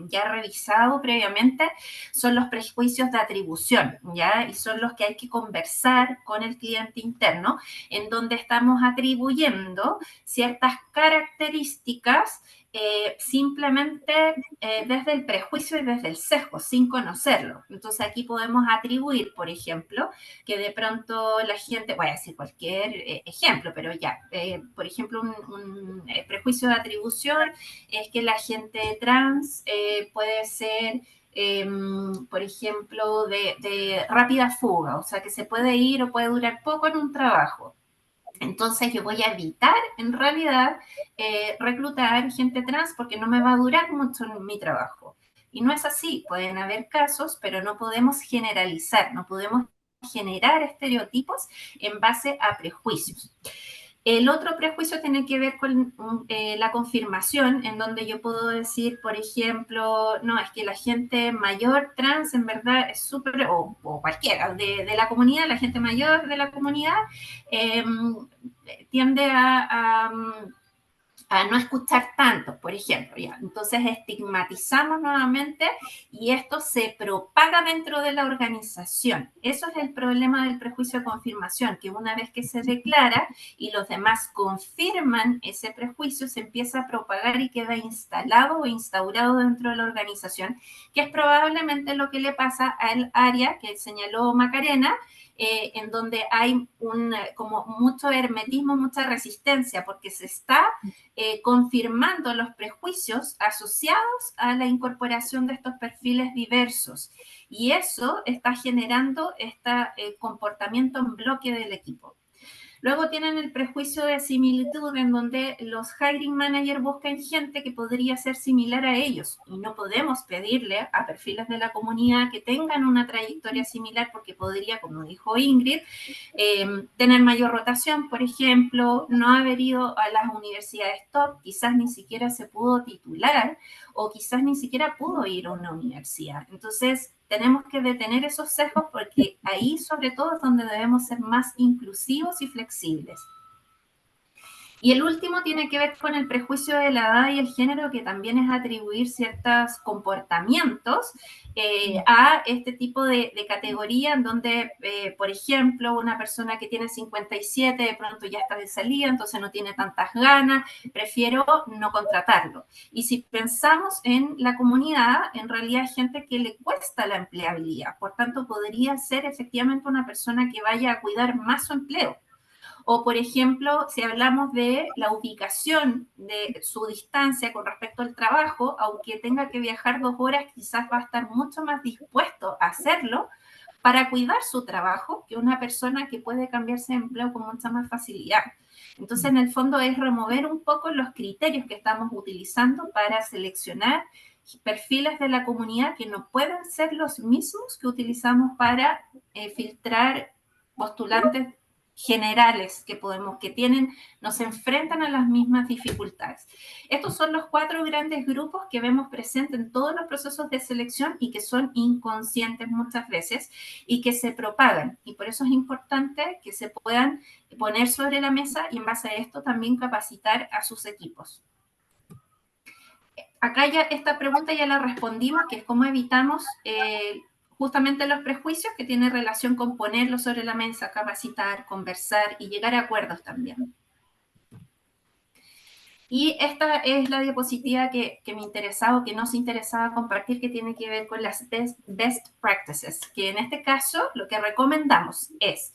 ya revisado previamente son los prejuicios de atribución, ¿ya? Y son los que hay que conversar con el cliente interno, en donde estamos atribuyendo ciertas características simplemente desde el prejuicio y desde el sesgo, sin conocerlo. Entonces aquí podemos atribuir, por ejemplo, que de pronto la gente, voy a decir cualquier ejemplo, pero ya, por ejemplo, un prejuicio de atribución es que la gente trans puede ser por ejemplo, de rápida fuga, o sea, que se puede ir o puede durar poco en un trabajo. Entonces yo voy a evitar en realidad reclutar gente trans porque no me va a durar mucho en mi trabajo. Y no es así, pueden haber casos, pero no podemos generalizar, no podemos generar estereotipos en base a prejuicios. El otro prejuicio tiene que ver con la confirmación, en donde yo puedo decir, por ejemplo, no, es que la gente mayor trans en verdad es súper, o cualquiera de la comunidad, la gente mayor de la comunidad, eh, tiende a no escuchar tanto, por ejemplo, ya. Entonces estigmatizamos nuevamente y esto se propaga dentro de la organización. Eso es el problema del prejuicio de confirmación, que una vez que se declara y los demás confirman ese prejuicio, se empieza a propagar y queda instalado o instaurado dentro de la organización, que es probablemente lo que le pasa al área que señaló Macarena, en donde hay como mucho hermetismo, mucha resistencia, porque se está confirmando los prejuicios asociados a la incorporación de estos perfiles diversos. Y eso está generando este comportamiento en bloque del equipo. Luego tienen el prejuicio de similitud, en donde los hiring managers buscan gente que podría ser similar a ellos. Y no podemos pedirle a perfiles de la comunidad que tengan una trayectoria similar porque podría, como dijo Ingrid, tener mayor rotación, por ejemplo, no haber ido a las universidades top, quizás ni siquiera se pudo titular o quizás ni siquiera pudo ir a una universidad. Entonces, tenemos que detener esos sesgos porque ahí sobre todo es donde debemos ser más inclusivos y flexibles. Y el último tiene que ver con el prejuicio de la edad y el género, que también es atribuir ciertos comportamientos a este tipo de categoría, en donde, por ejemplo, una persona que tiene 57 de pronto ya está de salida, entonces no tiene tantas ganas, prefiero no contratarlo. Y si pensamos en la comunidad, en realidad hay gente que le cuesta la empleabilidad, por tanto podría ser efectivamente una persona que vaya a cuidar más su empleo. O, por ejemplo, si hablamos de la ubicación de su distancia con respecto al trabajo, aunque tenga que viajar 2 horas, quizás va a estar mucho más dispuesto a hacerlo para cuidar su trabajo que una persona que puede cambiarse de empleo con mucha más facilidad. Entonces, en el fondo es remover un poco los criterios que estamos utilizando para seleccionar perfiles de la comunidad que no pueden ser los mismos que utilizamos para filtrar postulantes generales que tienen, nos enfrentan a las mismas dificultades. Estos son los 4 grandes grupos que vemos presentes en todos los procesos de selección y que son inconscientes muchas veces y que se propagan. Y por eso es importante que se puedan poner sobre la mesa y en base a esto también capacitar a sus equipos. Acá ya esta pregunta ya la respondimos, que es cómo evitamos justamente los prejuicios, que tiene relación con ponerlos sobre la mesa, capacitar, conversar y llegar a acuerdos también. Y esta es la diapositiva que me interesaba o que nos interesaba compartir, que tiene que ver con las best practices, que en este caso lo que recomendamos es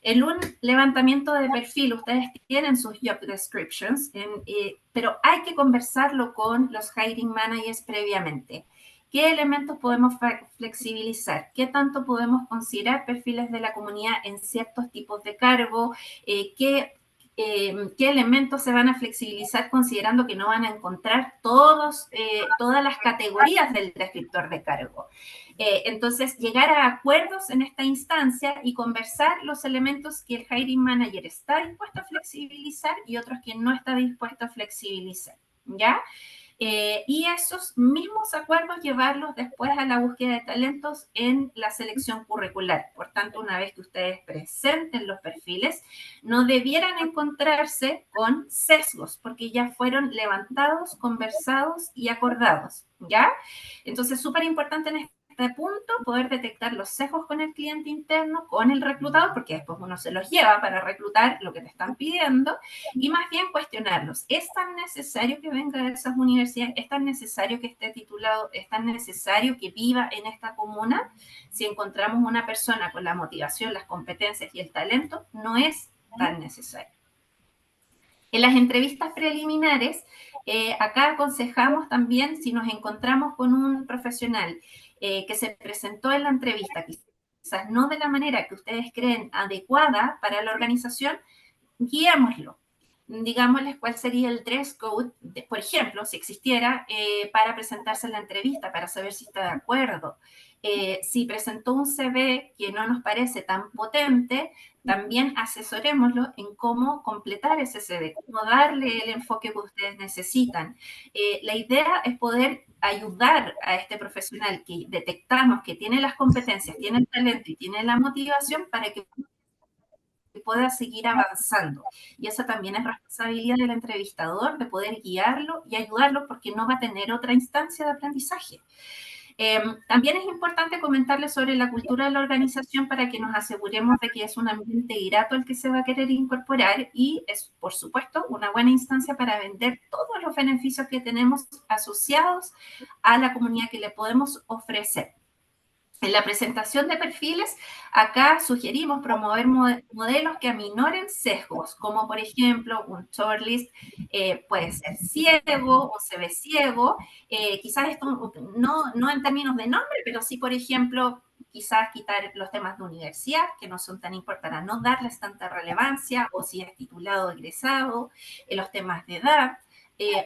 en un levantamiento de perfil. Ustedes tienen sus job descriptions, pero hay que conversarlo con los hiring managers previamente. ¿Qué elementos podemos flexibilizar? ¿Qué tanto podemos considerar perfiles de la comunidad en ciertos tipos de cargo? ¿Qué elementos se van a flexibilizar considerando que no van a encontrar todas las categorías del descriptor de cargo? Entonces, llegar a acuerdos en esta instancia y conversar los elementos que el hiring manager está dispuesto a flexibilizar y otros que no está dispuesto a flexibilizar, ¿ya? Y esos mismos acuerdos llevarlos después a la búsqueda de talentos en la selección curricular. Por tanto, una vez que ustedes presenten los perfiles, no debieran encontrarse con sesgos, porque ya fueron levantados, conversados y acordados, ¿ya? Entonces, súper importante en este punto poder detectar los sesgos con el cliente interno, con el reclutador, porque después uno se los lleva para reclutar lo que te están pidiendo, y más bien cuestionarlos. ¿Es tan necesario que venga de esas universidades? ¿Es tan necesario que esté titulado? ¿Es tan necesario que viva en esta comuna? Si encontramos una persona con la motivación, las competencias y el talento, no es tan necesario. En las entrevistas preliminares, acá aconsejamos también, si nos encontramos con un profesional que se presentó en la entrevista, quizás no de la manera que ustedes creen adecuada para la organización, guiémoslo. Digámosles cuál sería el dress code, por ejemplo, si existiera, para presentarse en la entrevista, para saber si está de acuerdo. Si presentó un CV que no nos parece tan potente, también asesorémoslo en cómo completar ese CV, cómo darle el enfoque que ustedes necesitan. La idea es poder ayudar a este profesional que detectamos que tiene las competencias, tiene el talento y tiene la motivación para que pueda seguir avanzando. Y esa también es responsabilidad del entrevistador de poder guiarlo y ayudarlo porque no va a tener otra instancia de aprendizaje. También es importante comentarles sobre la cultura de la organización para que nos aseguremos de que es un ambiente grato al que se va a querer incorporar y es, por supuesto, una buena instancia para vender todos los beneficios que tenemos asociados a la comunidad que le podemos ofrecer. En la presentación de perfiles, acá sugerimos promover modelos que aminoren sesgos, como por ejemplo un shortlist puede ser ciego o se ve ciego, quizás esto no en términos de nombre, pero sí, por ejemplo, quizás quitar los temas de universidad, que no son tan importantes, para no darles tanta relevancia, o si es titulado o egresado, los temas de edad,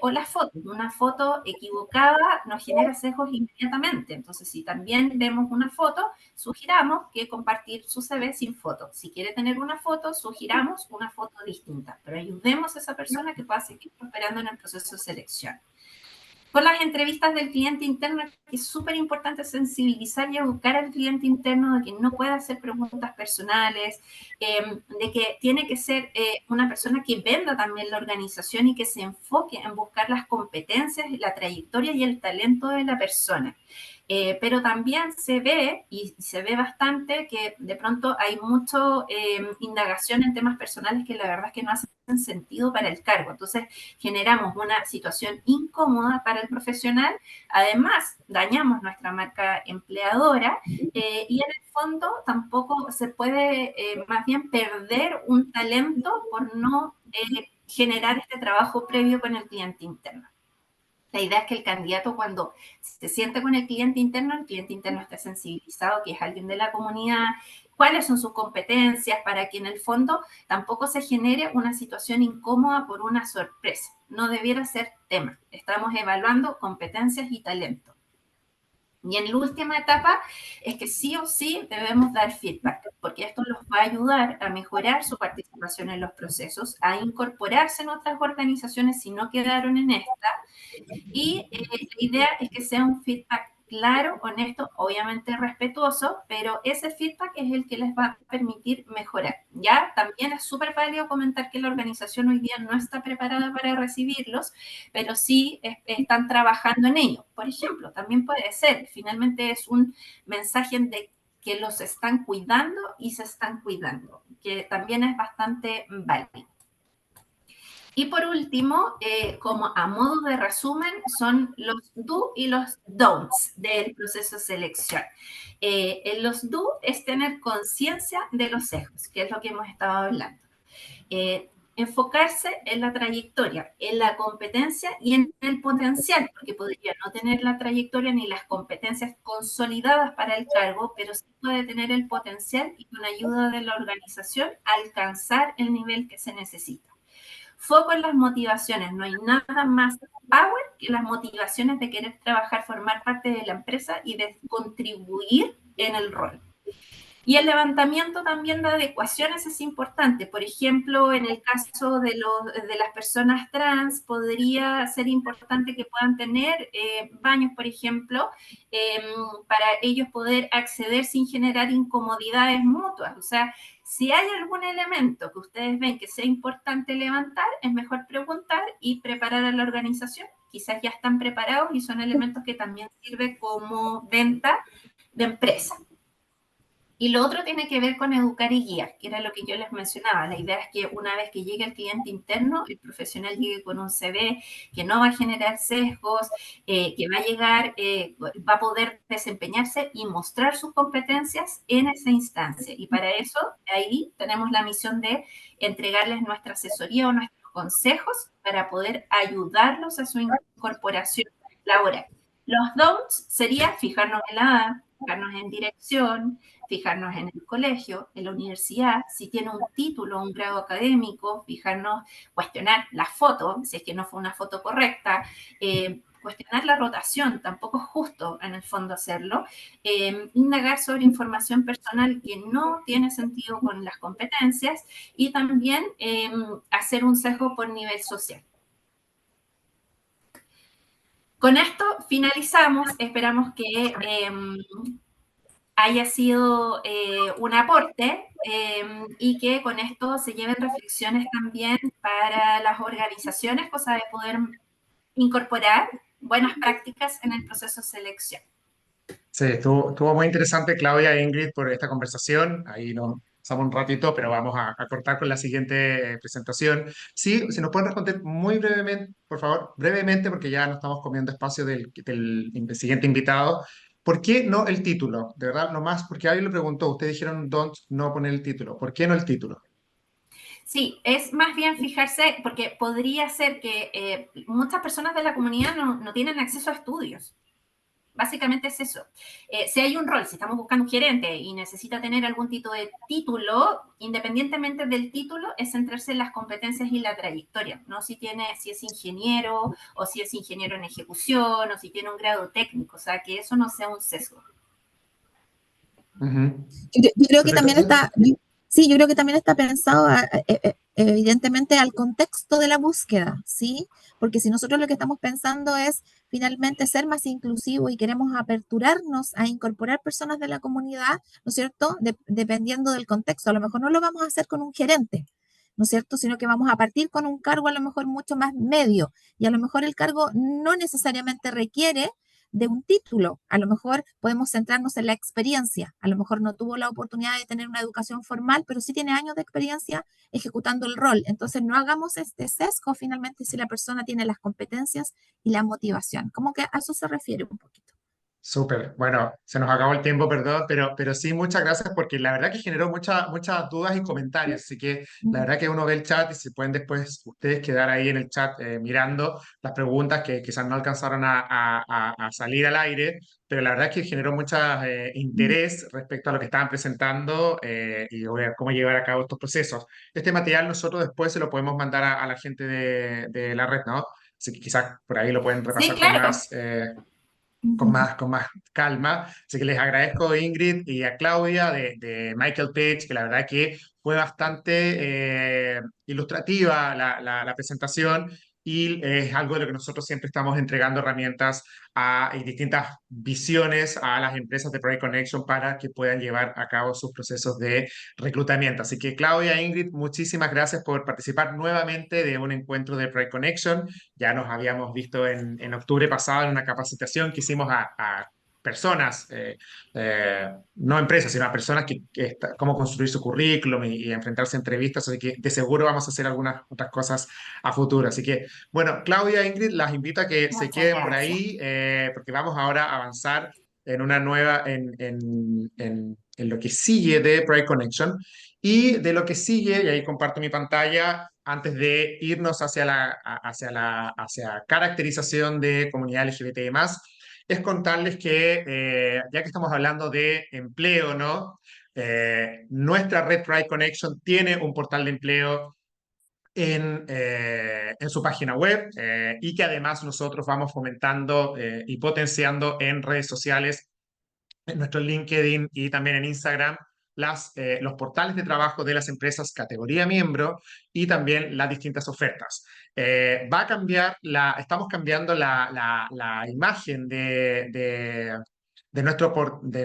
o las fotos. Una foto equivocada nos genera sesgos inmediatamente. Entonces, si también vemos una foto, sugiramos que compartir su CV sin foto. Si quiere tener una foto, sugiramos una foto distinta, pero ayudemos a esa persona que pueda seguir prosperando en el proceso de selección. Con las entrevistas del cliente interno, que es súper importante sensibilizar y educar al cliente interno de que no puede hacer preguntas personales, de que tiene que ser una persona que venda también la organización y que se enfoque en buscar las competencias, la trayectoria y el talento de la persona. Pero también se ve, y se ve bastante, que de pronto hay mucha indagación en temas personales que la verdad es que no hacen sentido para el cargo. Entonces, generamos una situación incómoda para el profesional. Además, dañamos nuestra marca empleadora y en el fondo tampoco se puede más bien perder un talento por no generar este trabajo previo con el cliente interno. La idea es que el candidato, cuando se siente con el cliente interno esté sensibilizado, que es alguien de la comunidad, cuáles son sus competencias, para que en el fondo tampoco se genere una situación incómoda por una sorpresa. No debiera ser tema. Estamos evaluando competencias y talento. Y en la última etapa es que sí o sí debemos dar feedback, porque esto los va a ayudar a mejorar su participación en los procesos, a incorporarse en otras organizaciones si no quedaron en esta. Y la idea es que sea un feedback claro, honesto, obviamente respetuoso, pero ese feedback es el que les va a permitir mejorar. Ya también es súper válido comentar que la organización hoy día no está preparada para recibirlos, pero sí están trabajando en ello. Por ejemplo, también puede ser, finalmente es un mensaje de que los están cuidando y se están cuidando, que también es bastante válido. Y por último, como a modo de resumen, son los do y los don'ts del proceso de selección. Los do es tener conciencia de los sesgos, que es lo que hemos estado hablando. Enfocarse en la trayectoria, en la competencia y en el potencial, porque podría no tener la trayectoria ni las competencias consolidadas para el cargo, pero sí puede tener el potencial y con ayuda de la organización alcanzar el nivel que se necesita. Foco en las motivaciones, no hay nada más power que las motivaciones de querer trabajar, formar parte de la empresa y de contribuir en el rol. Y el levantamiento también de adecuaciones es importante. Por ejemplo, en el caso de las personas trans, podría ser importante que puedan tener baños, por ejemplo, para ellos poder acceder sin generar incomodidades mutuas. O sea, si hay algún elemento que ustedes ven que sea importante levantar, es mejor preguntar y preparar a la organización. Quizás ya están preparados y son elementos que también sirven como venta de empresa. Y lo otro tiene que ver con educar y guiar, que era lo que yo les mencionaba. La idea es que una vez que llegue el cliente interno, el profesional llegue con un CV que no va a generar sesgos, que va a llegar, va a poder desempeñarse y mostrar sus competencias en esa instancia. Y para eso, ahí tenemos la misión de entregarles nuestra asesoría o nuestros consejos para poder ayudarlos a su incorporación laboral. Los don'ts sería fijarnos en la edad, fijarnos en dirección, fijarnos en el colegio, en la universidad, si tiene un título, un grado académico, fijarnos, cuestionar la foto, si es que no fue una foto correcta, cuestionar la rotación, tampoco es justo en el fondo hacerlo, indagar sobre información personal que no tiene sentido con las competencias y también hacer un sesgo por nivel social. Con esto finalizamos, esperamos que haya sido un aporte y que con esto se lleven reflexiones también para las organizaciones, cosa de poder incorporar buenas prácticas en el proceso de selección. Sí, estuvo muy interesante, Claudia e Ingrid, por esta conversación. Ahí nos pasamos un ratito, pero vamos a cortar con la siguiente presentación. Sí, si nos pueden responder muy brevemente, por favor, brevemente, porque ya no estamos comiendo espacio del siguiente invitado. ¿Por qué no el título? De verdad, nomás porque alguien lo preguntó. Ustedes dijeron don't no poner el título. ¿Por qué no el título? Sí, es más bien fijarse, porque podría ser que muchas personas de la comunidad no tienen acceso a estudios. Básicamente es eso. Si hay un rol, si estamos buscando un gerente y necesita tener algún tipo de título, independientemente del título, es centrarse en las competencias y la trayectoria, ¿no? Si es ingeniero o si es ingeniero en ejecución o si tiene un grado técnico, o sea, que eso no sea un sesgo. Yo creo que Perfecto. también está, sí, yo creo que también está pensado evidentemente al contexto de la búsqueda, ¿sí? Porque si nosotros lo que estamos pensando es finalmente ser más inclusivos y queremos aperturarnos a incorporar personas de la comunidad, ¿no es cierto? Dependiendo del contexto, a lo mejor no lo vamos a hacer con un gerente, ¿no es cierto? Sino que vamos a partir con un cargo a lo mejor mucho más medio y a lo mejor el cargo no necesariamente requiere de un título. A lo mejor podemos centrarnos en la experiencia. A lo mejor no tuvo la oportunidad de tener una educación formal, pero sí tiene años de experiencia ejecutando el rol. Entonces, no hagamos este sesgo finalmente si la persona tiene las competencias y la motivación. Como que a eso se refiere un poquito. Súper. Bueno, se nos acabó el tiempo, perdón, pero sí, muchas gracias porque la verdad que generó muchas dudas y comentarios. Así que la verdad que uno ve el chat y se pueden después ustedes quedar ahí en el chat mirando las preguntas que quizás no alcanzaron a salir al aire, pero la verdad que generó mucho interés respecto a lo que estaban presentando y cómo llevar a cabo estos procesos. Este material nosotros después se lo podemos mandar a la gente de la red, ¿no? Así que quizás por ahí lo pueden Sí, repasar claro. con más calma. Así que les agradezco a Ingrid y a Claudia de Michael Page, que la verdad que fue bastante ilustrativa la presentación y es algo de lo que nosotros siempre estamos entregando herramientas y distintas visiones a las empresas de Project Connection para que puedan llevar a cabo sus procesos de reclutamiento. Así que Claudia e Ingrid, muchísimas gracias por participar nuevamente de un encuentro de Project Connection. Ya nos habíamos visto en octubre pasado en una capacitación que hicimos a personas, no empresas, sino a personas cómo construir su currículum y enfrentarse a entrevistas, así que de seguro vamos a hacer algunas otras cosas a futuro. Así que, bueno, Claudia e Ingrid, las invito a que se Muchas queden por gracias. ahí, porque vamos ahora a avanzar en una nueva, en lo que sigue de Project Connection. Y de lo que sigue, y ahí comparto mi pantalla, antes de irnos hacia caracterización de comunidad LGBT+, es contarles que, ya que estamos hablando de empleo, ¿no? Nuestra red Pride Connection tiene un portal de empleo en su página web y que además nosotros vamos fomentando y potenciando en redes sociales, en nuestro LinkedIn y también en Instagram, los portales de trabajo de las empresas categoría miembro y también las distintas ofertas. Va a cambiar estamos cambiando la imagen de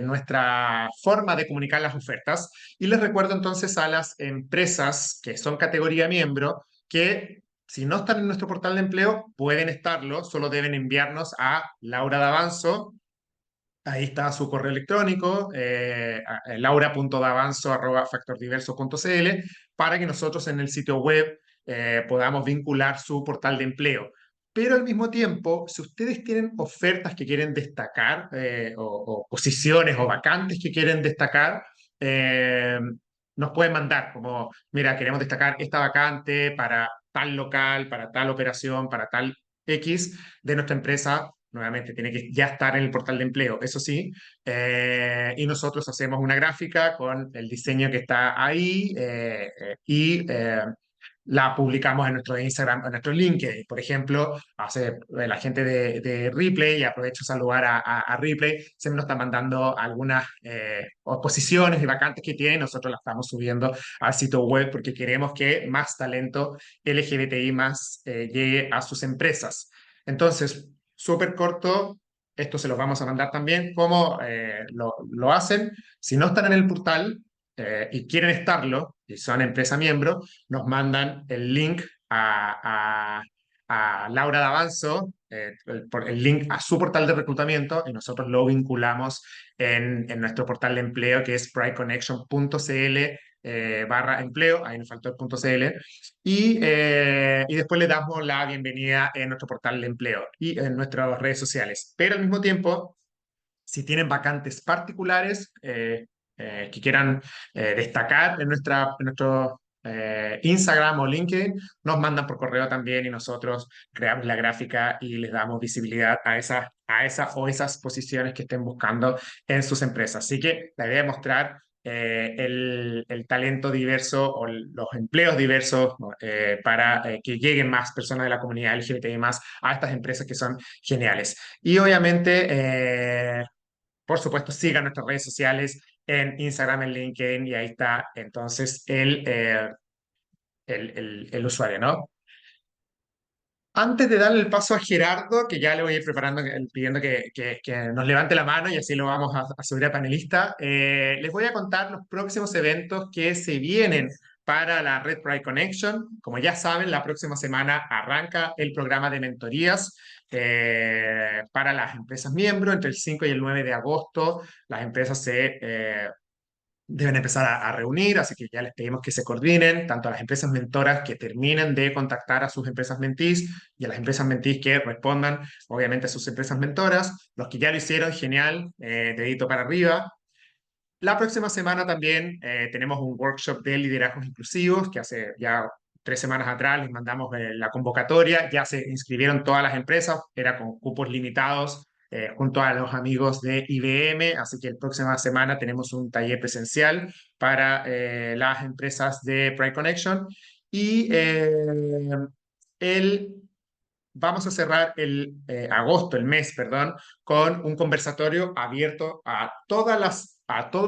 nuestra forma de comunicar las ofertas. Y les recuerdo entonces a las empresas que son categoría miembro que si no están en nuestro portal de empleo, pueden estarlo, solo deben enviarnos a Laura Davanzo. Ahí está su correo electrónico, laura.davanzo@factordiverso.cl, para que nosotros en el sitio web podamos vincular su portal de empleo. Pero al mismo tiempo, si ustedes tienen ofertas que quieren destacar, o posiciones o vacantes que quieren destacar, eh, nos pueden mandar como, mira, queremos destacar esta vacante para tal local, para tal operación, para tal X de nuestra empresa. Nuevamente, tiene que ya estar en el portal de empleo, eso sí, y nosotros hacemos una gráfica con el diseño que está ahí, y la publicamos en nuestro Instagram, en nuestro LinkedIn. Por ejemplo, la gente de Ripley, y aprovecho a saludar a Ripley, se nos está mandando algunas posiciones y vacantes que tiene, nosotros las estamos subiendo al sitio web porque queremos que más talento LGBTI más llegue a sus empresas. Entonces, súper corto, esto se los vamos a mandar también, cómo lo hacen. Si no están en el portal y quieren estarlo, y son empresa miembro, nos mandan el link a Laura Davanzo, el link a su portal de reclutamiento, y nosotros lo vinculamos en nuestro portal de empleo, que es prideconnection.cl /empleo, ahí nos faltó el .cl, y después le damos la bienvenida en nuestro portal de empleo y en nuestras redes sociales. Pero al mismo tiempo, si tienen vacantes particulares que quieran destacar en nuestro Instagram o LinkedIn, nos mandan por correo también y nosotros creamos la gráfica y les damos visibilidad a esas o esas posiciones que estén buscando en sus empresas. Así que la idea es mostrar el talento diverso o los empleos diversos, ¿no? Para que lleguen más personas de la comunidad LGBTI más a estas empresas que son geniales. Y obviamente, por supuesto, sigan nuestras redes sociales en Instagram, en LinkedIn, y ahí está entonces el usuario, ¿no? Antes de darle el paso a Gerardo, que ya le voy a ir preparando, pidiendo que nos levante la mano y así lo vamos a subir a panelista, les voy a contar los próximos eventos que se vienen para la Red Pride Connection. Como ya saben, la próxima semana arranca el programa de mentorías para las empresas miembros. Entre el 5 y el 9 de agosto, las empresas deben empezar a reunir, así que ya les pedimos que se coordinen, tanto a las empresas mentoras que terminen de contactar a sus empresas mentís y a las empresas mentís que respondan, obviamente, a sus empresas mentoras. Los que ya lo hicieron, genial, dedito para arriba. La próxima semana también tenemos un workshop de liderazgos inclusivos que hace ya 3 semanas atrás les mandamos la convocatoria, ya se inscribieron todas las empresas, era con cupos limitados junto a los amigos de IBM, así que la próxima semana tenemos un taller presencial para las empresas de Pride Connection y el vamos a cerrar el mes, perdón, con un conversatorio abierto a todos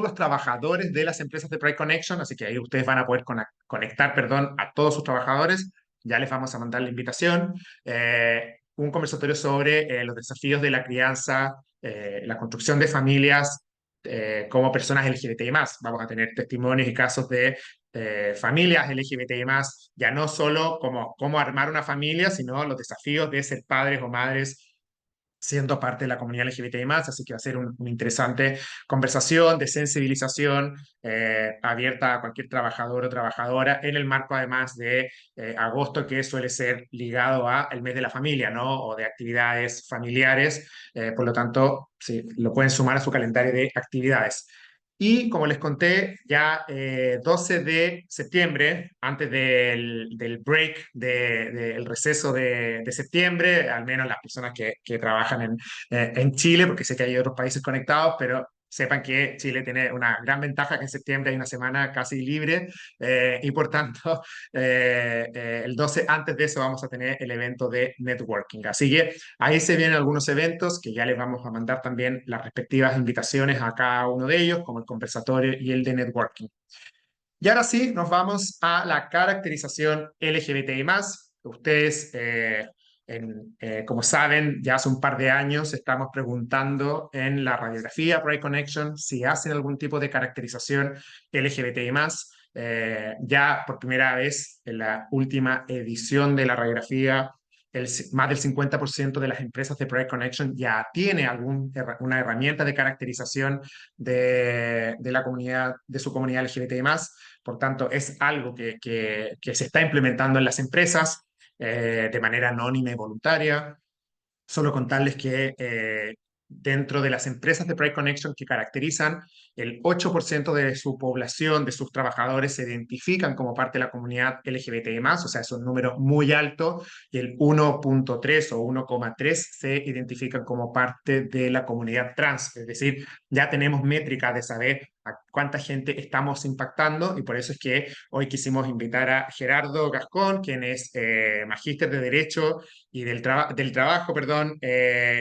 los trabajadores de las empresas de Pride Connection, así que ahí ustedes van a poder conectar, perdón, a todos sus trabajadores. Ya les vamos a mandar la invitación. Un conversatorio sobre los desafíos de la crianza, la construcción de familias como personas LGBTI+. Vamos a tener testimonios y casos de familias LGBTI+, ya no solo cómo armar una familia, sino los desafíos de ser padres o madres siendo parte de la comunidad LGBTI+, así que va a ser una interesante conversación de sensibilización abierta a cualquier trabajador o trabajadora en el marco además de agosto, que suele ser ligado al mes de la familia, ¿no? O de actividades familiares, por lo tanto, sí, lo pueden sumar a su calendario de actividades. Y como les conté, ya 12 de septiembre, antes del break, del receso de septiembre, al menos las personas que trabajan en Chile, porque sé que hay otros países conectados, pero sepan que Chile tiene una gran ventaja, que en septiembre hay una semana casi libre, y por tanto el 12 antes de eso vamos a tener el evento de networking. Así que ahí se vienen algunos eventos que ya les vamos a mandar también las respectivas invitaciones a cada uno de ellos, como el conversatorio y el de networking. Y ahora sí, nos vamos a la caracterización LGBTI+. Ustedes, como saben, ya hace un par de años estamos preguntando en la radiografía Pride Connection si hacen algún tipo de caracterización LGBTI+. Ya por primera vez en la última edición de la radiografía, más del 50% de las empresas de Pride Connection ya tiene una herramienta de caracterización de la comunidad, de su comunidad LGBTI+. Por tanto, es algo que se está implementando en las empresas de manera anónima y voluntaria. Solo contarles que dentro de las empresas de Pride Connection que caracterizan, el 8% de su población, de sus trabajadores, se identifican como parte de la comunidad LGBTI+, o sea, es un número muy alto, y el 1.3 o 1,3 se identifican como parte de la comunidad trans. Es decir, ya tenemos métricas de saber a cuánta gente estamos impactando, y por eso es que hoy quisimos invitar a Gerardo Gascón, quien es magíster de Derecho y del trabajo, perdón,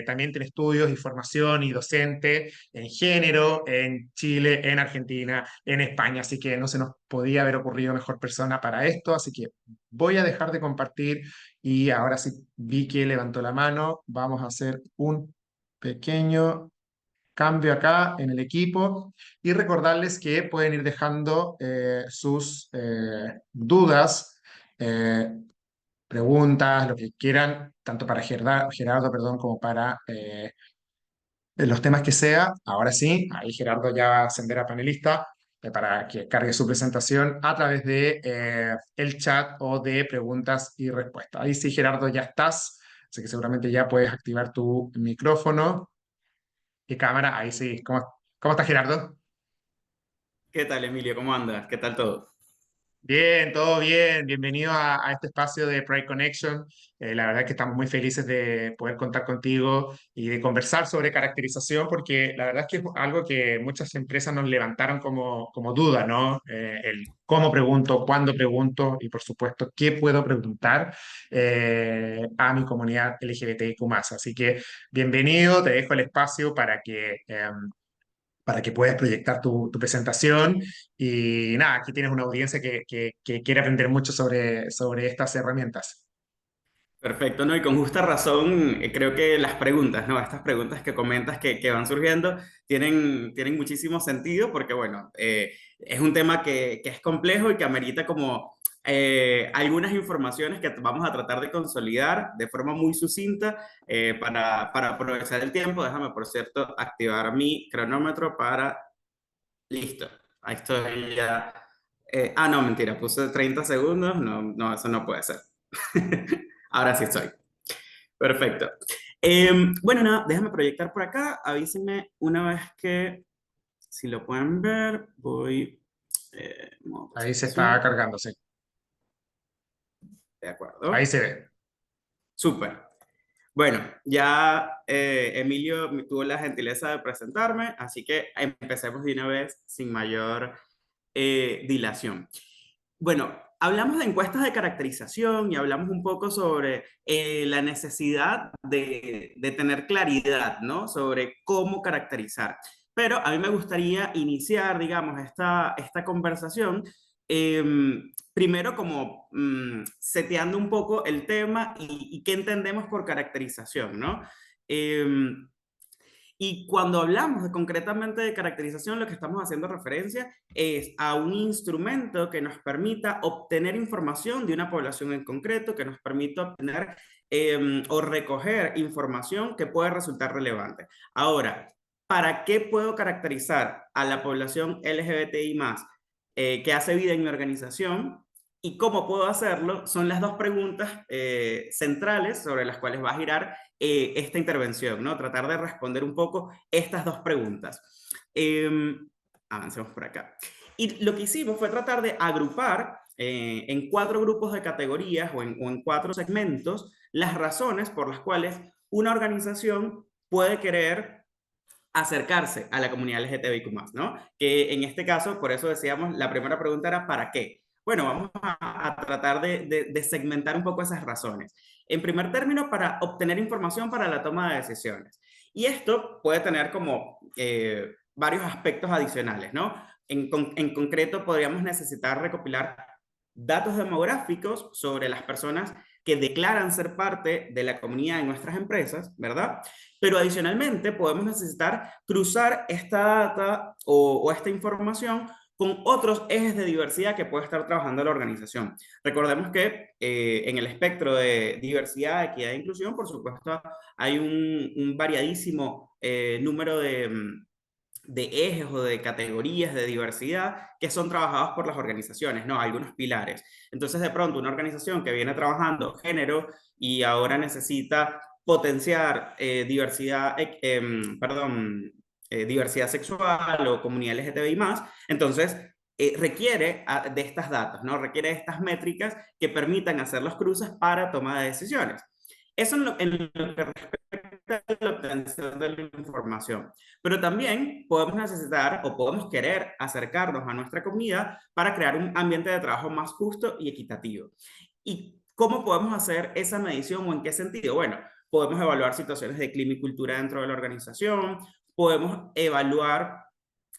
también tiene estudios y formación y docente en género en Chile, en Argentina, en España, así que no se nos podía haber ocurrido mejor persona para esto, así que voy a dejar de compartir y ahora sí vi que levantó la mano, vamos a hacer un pequeño cambio acá en el equipo y recordarles que pueden ir dejando sus dudas, preguntas, lo que quieran, tanto para Gerardo, perdón, como para los temas que sea. Ahora sí, ahí Gerardo ya va a ascender a panelista para que cargue su presentación a través de el chat o de preguntas y respuestas. Ahí sí, Gerardo, ya estás, así que seguramente ya puedes activar tu micrófono y cámara. Ahí sí. ¿Cómo estás, Gerardo? ¿Qué tal, Emilio? ¿Cómo andas? ¿Qué tal todo? Bien, todo bien. Bienvenido a este espacio de Pride Connection. La verdad es que estamos muy felices de poder contar contigo y de conversar sobre caracterización, porque la verdad es que es algo que muchas empresas nos levantaron como duda, ¿no? El cómo pregunto, cuándo pregunto y, por supuesto, qué puedo preguntar a mi comunidad LGBTIQ+. Así que bienvenido, te dejo el espacio para que puedas proyectar tu presentación. Y nada, aquí tienes una audiencia que quiere aprender mucho sobre estas herramientas. Perfecto, ¿no? Y con justa razón, creo que las preguntas, ¿no? Estas preguntas que comentas que van surgiendo tienen muchísimo sentido porque, bueno, es un tema que es complejo y que amerita como algunas informaciones que vamos a tratar de consolidar de forma muy sucinta para aprovechar el tiempo. Déjame, por cierto, activar mi cronómetro para... Listo, ahí estoy ya. No, mentira, puse 30 segundos. No, no, eso no puede ser. Ahora sí estoy. Perfecto. Bueno, nada, déjame proyectar por acá. Avísenme una vez que, si lo pueden ver, voy... modo Ahí se está presentación. cargándose. De Ahí acuerdo. se ve. Súper. Bueno, ya Emilio tuvo la gentileza de presentarme, así que empecemos de una vez sin mayor dilación. Bueno, hablamos de encuestas de caracterización y hablamos un poco sobre la necesidad de tener claridad, ¿no? Sobre cómo caracterizar. Pero a mí me gustaría iniciar, digamos, esta conversación primero como seteando un poco el tema y qué entendemos por caracterización, ¿no? Y cuando hablamos concretamente de caracterización, lo que estamos haciendo referencia es a un instrumento que nos permita obtener información de una población en concreto, que nos permita obtener o recoger información que puede resultar relevante. Ahora, ¿para qué puedo caracterizar a la población LGBTI+, que hace vida en mi organización? ¿Y cómo puedo hacerlo? Son las dos preguntas centrales sobre las cuales va a girar esta intervención, ¿no? Tratar de responder un poco estas dos preguntas. Avancemos por acá. Y lo que hicimos fue tratar de agrupar en 4 grupos de categorías o en 4 segmentos las razones por las cuales una organización puede querer acercarse a la comunidad LGTBIQ+, ¿no? Que en este caso, por eso decíamos, la primera pregunta era ¿para qué? Bueno, vamos a tratar de segmentar un poco esas razones. En primer término, para obtener información para la toma de decisiones. Y esto puede tener como varios aspectos adicionales, ¿no? En concreto, podríamos necesitar recopilar datos demográficos sobre las personas que declaran ser parte de la comunidad en nuestras empresas, ¿verdad? Pero adicionalmente podemos necesitar cruzar esta data o esta información con otros ejes de diversidad que puede estar trabajando la organización. Recordemos que en el espectro de diversidad, equidad e inclusión, por supuesto, hay un variadísimo número de ejes o de categorías de diversidad que son trabajados por las organizaciones, ¿no? Algunos pilares. Entonces, de pronto, una organización que viene trabajando género y ahora necesita potenciar diversidad, diversidad sexual o comunidad LGTBI+, entonces requiere de estas datos, ¿no? Requiere de estas métricas que permitan hacer los cruces para toma de decisiones. Eso en lo que respecta a la obtención de la información. Pero también podemos necesitar o podemos querer acercarnos a nuestra comunidad para crear un ambiente de trabajo más justo y equitativo. ¿Y cómo podemos hacer esa medición o en qué sentido? Bueno, podemos evaluar situaciones de clima y cultura dentro de la organización, podemos evaluar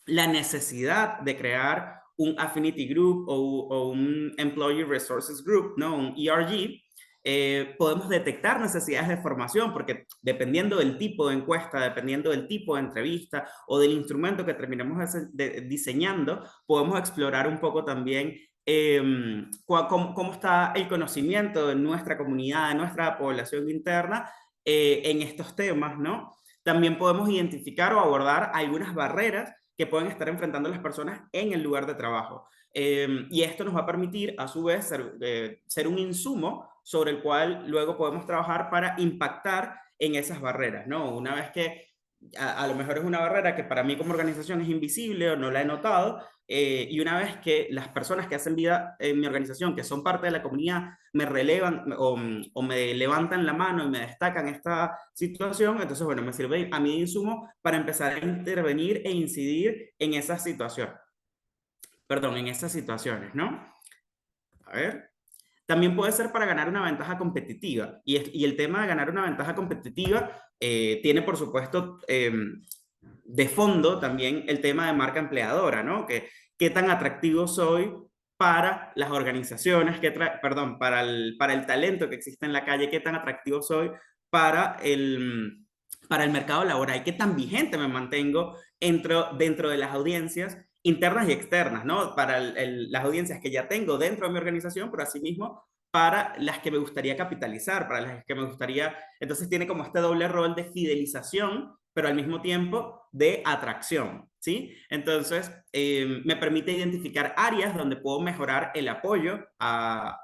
la necesidad de crear un affinity group o un employee resources group, ¿no? Un ERG. Podemos detectar necesidades de formación, porque dependiendo del tipo de encuesta, dependiendo del tipo de entrevista o del instrumento que terminemos diseñando, podemos explorar un poco también cómo está el conocimiento de nuestra comunidad, de nuestra población interna en estos temas, ¿no? También podemos identificar o abordar algunas barreras que pueden estar enfrentando las personas en el lugar de trabajo. Y esto nos va a permitir, a su vez, ser un insumo sobre el cual luego podemos trabajar para impactar en esas barreras, ¿no? Una vez que a lo mejor es una barrera que para mí como organización es invisible o no la he notado, y una vez que las personas que hacen vida en mi organización, que son parte de la comunidad, me relevan o me levantan la mano y me destacan esta situación, entonces, bueno, me sirve a mí de insumo para empezar a intervenir e incidir en esas situaciones. Perdón, en esas situaciones, ¿no? A ver. También puede ser para ganar una ventaja competitiva. Y el tema de ganar una ventaja competitiva tiene, por supuesto, de fondo también el tema de marca empleadora, ¿no? ¿Qué tan atractivo soy para las organizaciones, para el talento que existe en la calle, qué tan atractivo soy para el mercado laboral, qué tan vigente me mantengo dentro de las audiencias internas y externas, ¿no? Para las audiencias que ya tengo dentro de mi organización, pero asimismo para las que me gustaría capitalizar, para las que me gustaría... Entonces tiene como este doble rol de fidelización, pero al mismo tiempo de atracción, ¿sí? Entonces me permite identificar áreas donde puedo mejorar el apoyo,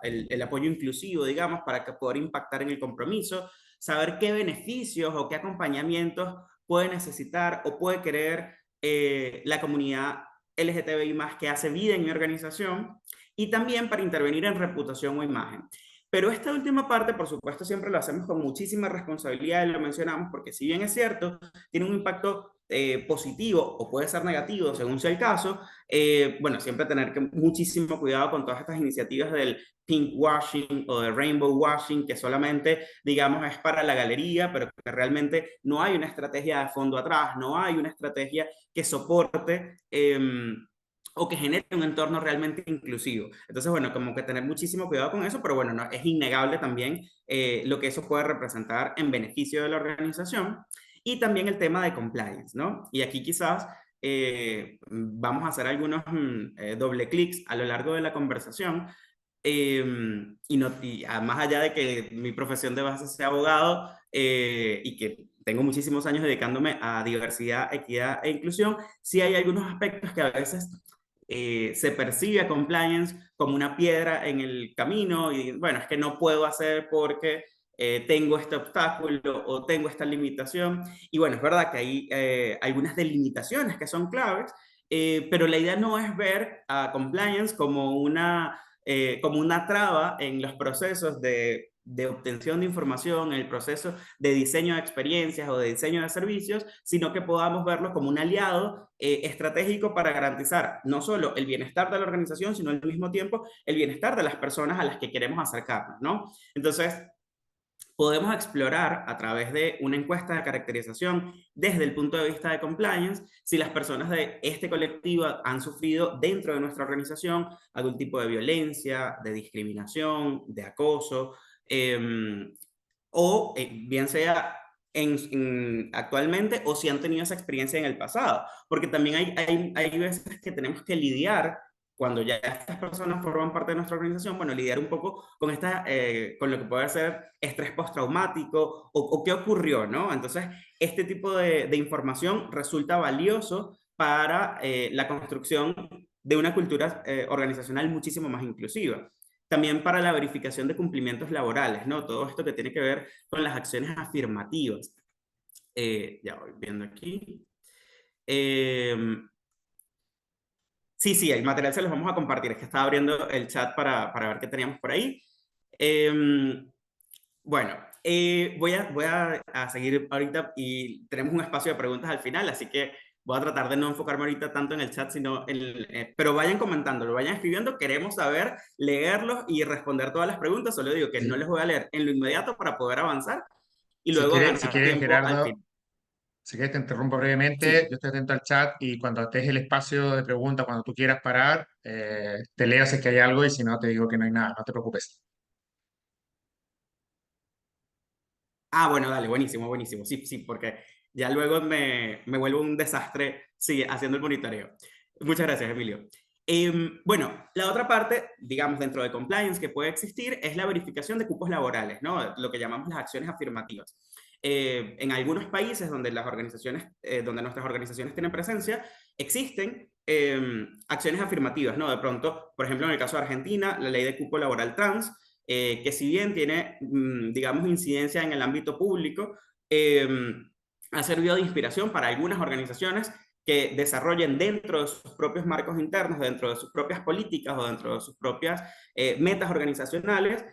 el apoyo inclusivo, digamos, para que poder impactar en el compromiso, saber qué beneficios o qué acompañamientos puede necesitar o puede querer la comunidad LGTBI+, que hace vida en mi organización, y también para intervenir en reputación o imagen. Pero esta última parte, por supuesto, siempre lo hacemos con muchísima responsabilidad y lo mencionamos porque si bien es cierto, tiene un impacto positivo o puede ser negativo según sea el caso, bueno, siempre tener muchísimo cuidado con todas estas iniciativas del pink washing o de rainbow washing, que solamente, digamos, es para la galería, pero que realmente no hay una estrategia de fondo atrás, no hay una estrategia que soporte o que genere un entorno realmente inclusivo. Entonces, bueno, como que tener muchísimo cuidado con eso, pero bueno, no, es innegable también lo que eso puede representar en beneficio de la organización. Y también el tema de compliance, ¿no? Y aquí quizás vamos a hacer algunos doble clics a lo largo de la conversación. Y más allá de que mi profesión de base sea abogado y que tengo muchísimos años dedicándome a diversidad, equidad e inclusión, sí hay algunos aspectos que a veces se percibe a compliance como una piedra en el camino y bueno, es que no puedo hacer porque tengo este obstáculo o tengo esta limitación. Y bueno, es verdad que hay algunas delimitaciones que son claves, pero la idea no es ver a compliance como una traba en los procesos de de obtención de información, en el proceso de diseño de experiencias o de diseño de servicios, sino que podamos verlo como un aliado estratégico para garantizar no solo el bienestar de la organización, sino al mismo tiempo el bienestar de las personas a las que queremos acercarnos, ¿no? Entonces, podemos explorar a través de una encuesta de caracterización desde el punto de vista de compliance si las personas de este colectivo han sufrido dentro de nuestra organización algún tipo de violencia, de discriminación, de acoso, o bien sea actualmente o si han tenido esa experiencia en el pasado. Porque también hay veces que tenemos que lidiar cuando ya estas personas forman parte de nuestra organización, bueno, lidiar un poco con, con lo que puede ser estrés postraumático o qué ocurrió, ¿no? Entonces, este tipo de información resulta valioso para la construcción de una cultura organizacional muchísimo más inclusiva. También para la verificación de cumplimientos laborales, ¿no? Todo esto que tiene que ver con las acciones afirmativas. Ya voy viendo aquí. Sí, el material se los vamos a compartir. Es que estaba abriendo el chat para ver qué teníamos por ahí. Bueno, voy a seguir ahorita y tenemos un espacio de preguntas al final, así que voy a tratar de no enfocarme ahorita tanto en el chat, sino pero vayan comentándolo, vayan escribiendo. Queremos saber, leerlos y responder todas las preguntas. Solo digo que no les voy a leer en lo inmediato para poder avanzar y luego ganar tiempo Gerardo, al final. Si quieres, te interrumpo brevemente. Sí. Yo estoy atento al chat y cuando estés el espacio de preguntas, cuando tú quieras parar, te leo si es que hay algo y si no, te digo que no hay nada. No te preocupes. Bueno, dale, buenísimo. Sí, porque ya luego me vuelvo un desastre haciendo el monitoreo. Muchas gracias, Emilio. Bueno, la otra parte, digamos, dentro de compliance que puede existir es la verificación de cupos laborales, ¿no? Lo que llamamos las acciones afirmativas. En algunos países donde donde nuestras organizaciones tienen presencia, existen acciones afirmativas, ¿no? De pronto, por ejemplo, en el caso de Argentina, la ley de cupo laboral trans, que si bien tiene, digamos, incidencia en el ámbito público, ha servido de inspiración para algunas organizaciones que desarrollen dentro de sus propios marcos internos, dentro de sus propias políticas o dentro de sus propias metas organizacionales,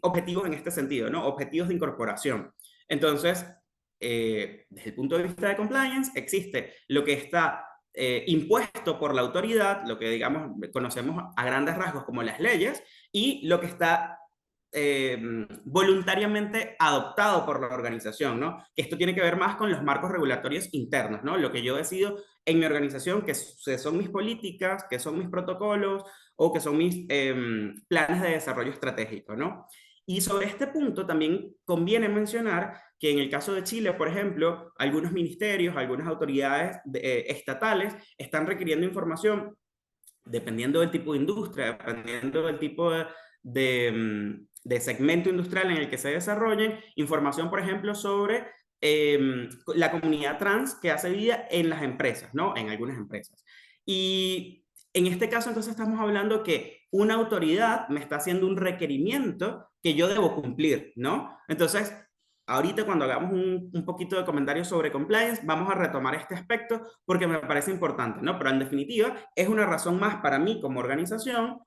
objetivos en este sentido, ¿no? Objetivos de incorporación. Entonces, desde el punto de vista de compliance, existe lo que está impuesto por la autoridad, lo que digamos conocemos a grandes rasgos como las leyes, y lo que está voluntariamente adoptado por la organización, ¿no? Que esto tiene que ver más con los marcos regulatorios internos, ¿no? Lo que yo decido en mi organización, que son mis políticas, que son mis protocolos o que son mis planes de desarrollo estratégico, ¿no? Y sobre este punto también conviene mencionar que en el caso de Chile, por ejemplo, algunos ministerios, algunas autoridades estatales están información dependiendo del tipo de industria, dependiendo del tipo de segmento industrial en el que se desarrollen, información, por ejemplo, sobre la comunidad trans que hace vida en las empresas, ¿no? En algunas empresas. Y en este caso, entonces, estamos hablando que una autoridad me está haciendo un requerimiento que yo debo cumplir, ¿no? Entonces, ahorita cuando hagamos un poquito de comentarios sobre compliance, vamos a retomar este aspecto porque me parece importante, ¿no? Pero en definitiva, es una razón más para mí como organización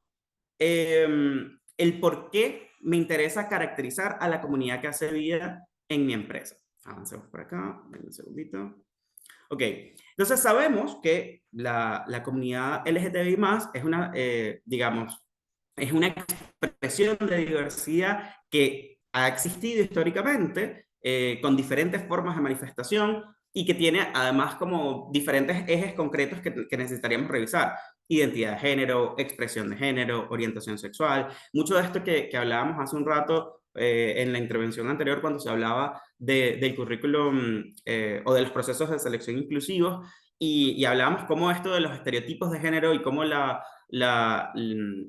el por qué me interesa caracterizar a la comunidad que hace vida en mi empresa. Avancemos por acá, un segundito. Ok, entonces sabemos que la comunidad LGTBI+, es una, digamos, es una expresión de diversidad que ha existido históricamente con diferentes formas de manifestación y que tiene además como diferentes ejes concretos que necesitaríamos revisar. Identidad de género, expresión de género, orientación sexual. Mucho de esto que hablábamos hace un rato en la intervención anterior cuando se hablaba del currículum o de los procesos de selección inclusivos y hablábamos cómo esto de los estereotipos de género y cómo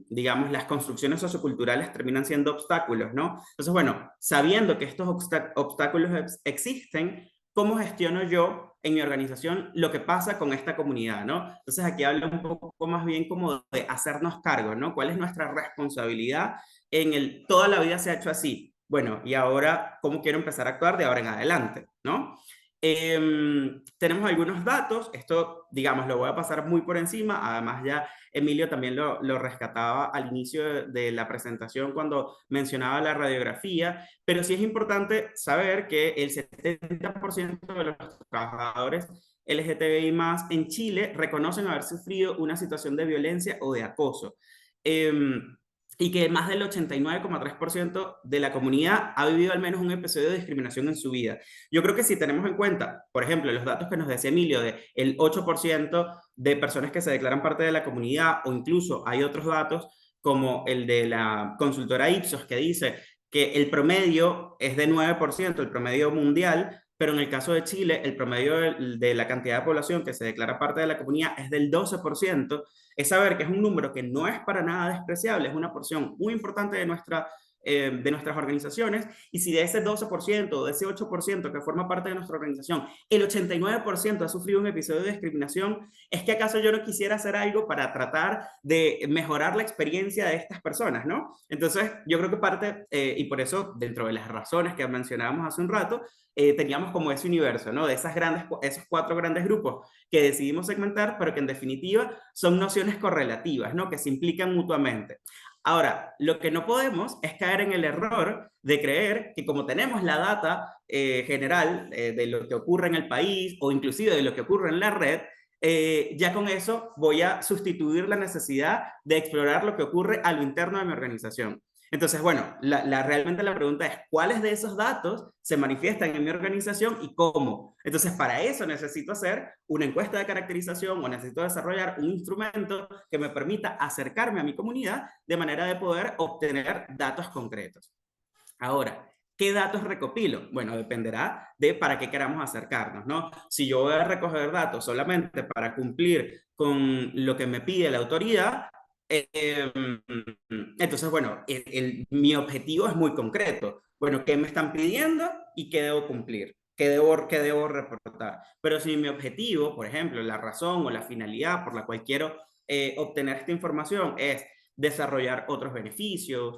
digamos, las construcciones socioculturales terminan siendo obstáculos, ¿no? Entonces, bueno, sabiendo que estos obstáculos existen, ¿cómo gestiono yo en mi organización lo que pasa con esta comunidad, ¿no? Entonces aquí habla un poco más bien como de hacernos cargo, ¿no? ¿Cuál es nuestra responsabilidad toda la vida se ha hecho así? Bueno, y ahora, ¿cómo quiero empezar a actuar de ahora en adelante, ¿no? Tenemos algunos datos, esto, digamos, lo voy a pasar muy por encima, además ya Emilio también lo rescataba al inicio de la presentación cuando mencionaba la radiografía, pero sí es importante saber que el 70% de los trabajadores LGTBI más en Chile reconocen haber sufrido una situación de violencia o de acoso. Y que más del 89,3% de la comunidad ha vivido al menos un episodio de discriminación en su vida. Yo creo que si tenemos en cuenta, por ejemplo, los datos que nos decía Emilio, de el 8% de personas que se declaran parte de la comunidad, o incluso hay otros datos como el de la consultora Ipsos, que dice que el promedio es de 9%, el promedio mundial, pero en el caso de Chile, el promedio de la cantidad de población que se declara parte de la comunidad es del 12%, es saber que es un número que no es para nada despreciable, es una porción muy importante de nuestras organizaciones, y si de ese 12% o de ese 8% que forma parte de nuestra organización, el 89% ha sufrido un episodio de discriminación, ¿es que acaso yo no quisiera hacer algo para tratar de mejorar la experiencia de estas personas, no? Entonces, yo creo que parte, y por eso, dentro de las razones que mencionábamos hace un rato, teníamos como ese universo, ¿no? De esos 4 grandes grupos que decidimos segmentar, pero que en definitiva son nociones correlativas, ¿no? Que se implican mutuamente. Ahora, lo que no podemos es caer en el error de creer que como tenemos la data general de lo que ocurre en el país o inclusive de lo que ocurre en la red, ya con eso voy a sustituir la necesidad de explorar lo que ocurre a lo interno de mi organización. Entonces, bueno, realmente la pregunta es, ¿cuáles de esos datos se manifiestan en mi organización y cómo? Entonces, para eso necesito hacer una encuesta de caracterización o necesito desarrollar un instrumento que me permita acercarme a mi comunidad de manera de poder obtener datos concretos. Ahora, ¿qué datos recopilo? Bueno, dependerá de para qué queramos acercarnos, ¿no? Si yo voy a recoger datos solamente para cumplir con lo que me pide la autoridad, entonces, bueno, mi objetivo es muy concreto. Bueno, ¿qué me están pidiendo y qué debo cumplir? ¿Qué debo reportar? Pero si mi objetivo, por ejemplo, la razón o la finalidad por la cual quiero obtener esta información es desarrollar otros beneficios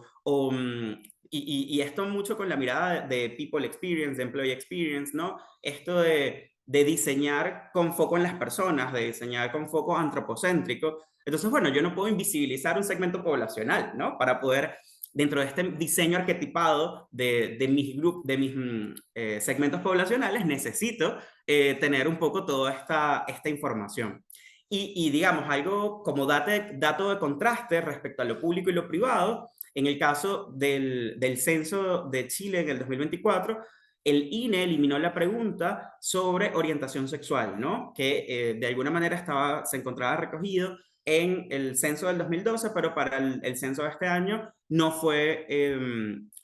y esto mucho con la mirada de people experience, de employee experience, ¿no? Esto de diseñar con foco en las personas, de diseñar con foco antropocéntrico. Entonces, bueno, yo no puedo invisibilizar un segmento poblacional, ¿no? Para poder, dentro de este diseño arquetipado de mis segmentos poblacionales, necesito tener un poco toda esta información. Y digamos, algo como dato de contraste respecto a lo público y lo privado, en el caso del censo de Chile en el 2024, el INE eliminó la pregunta sobre orientación sexual, ¿no? Que de alguna manera se encontraba recogido en el censo del 2012, pero para el censo de este año no fue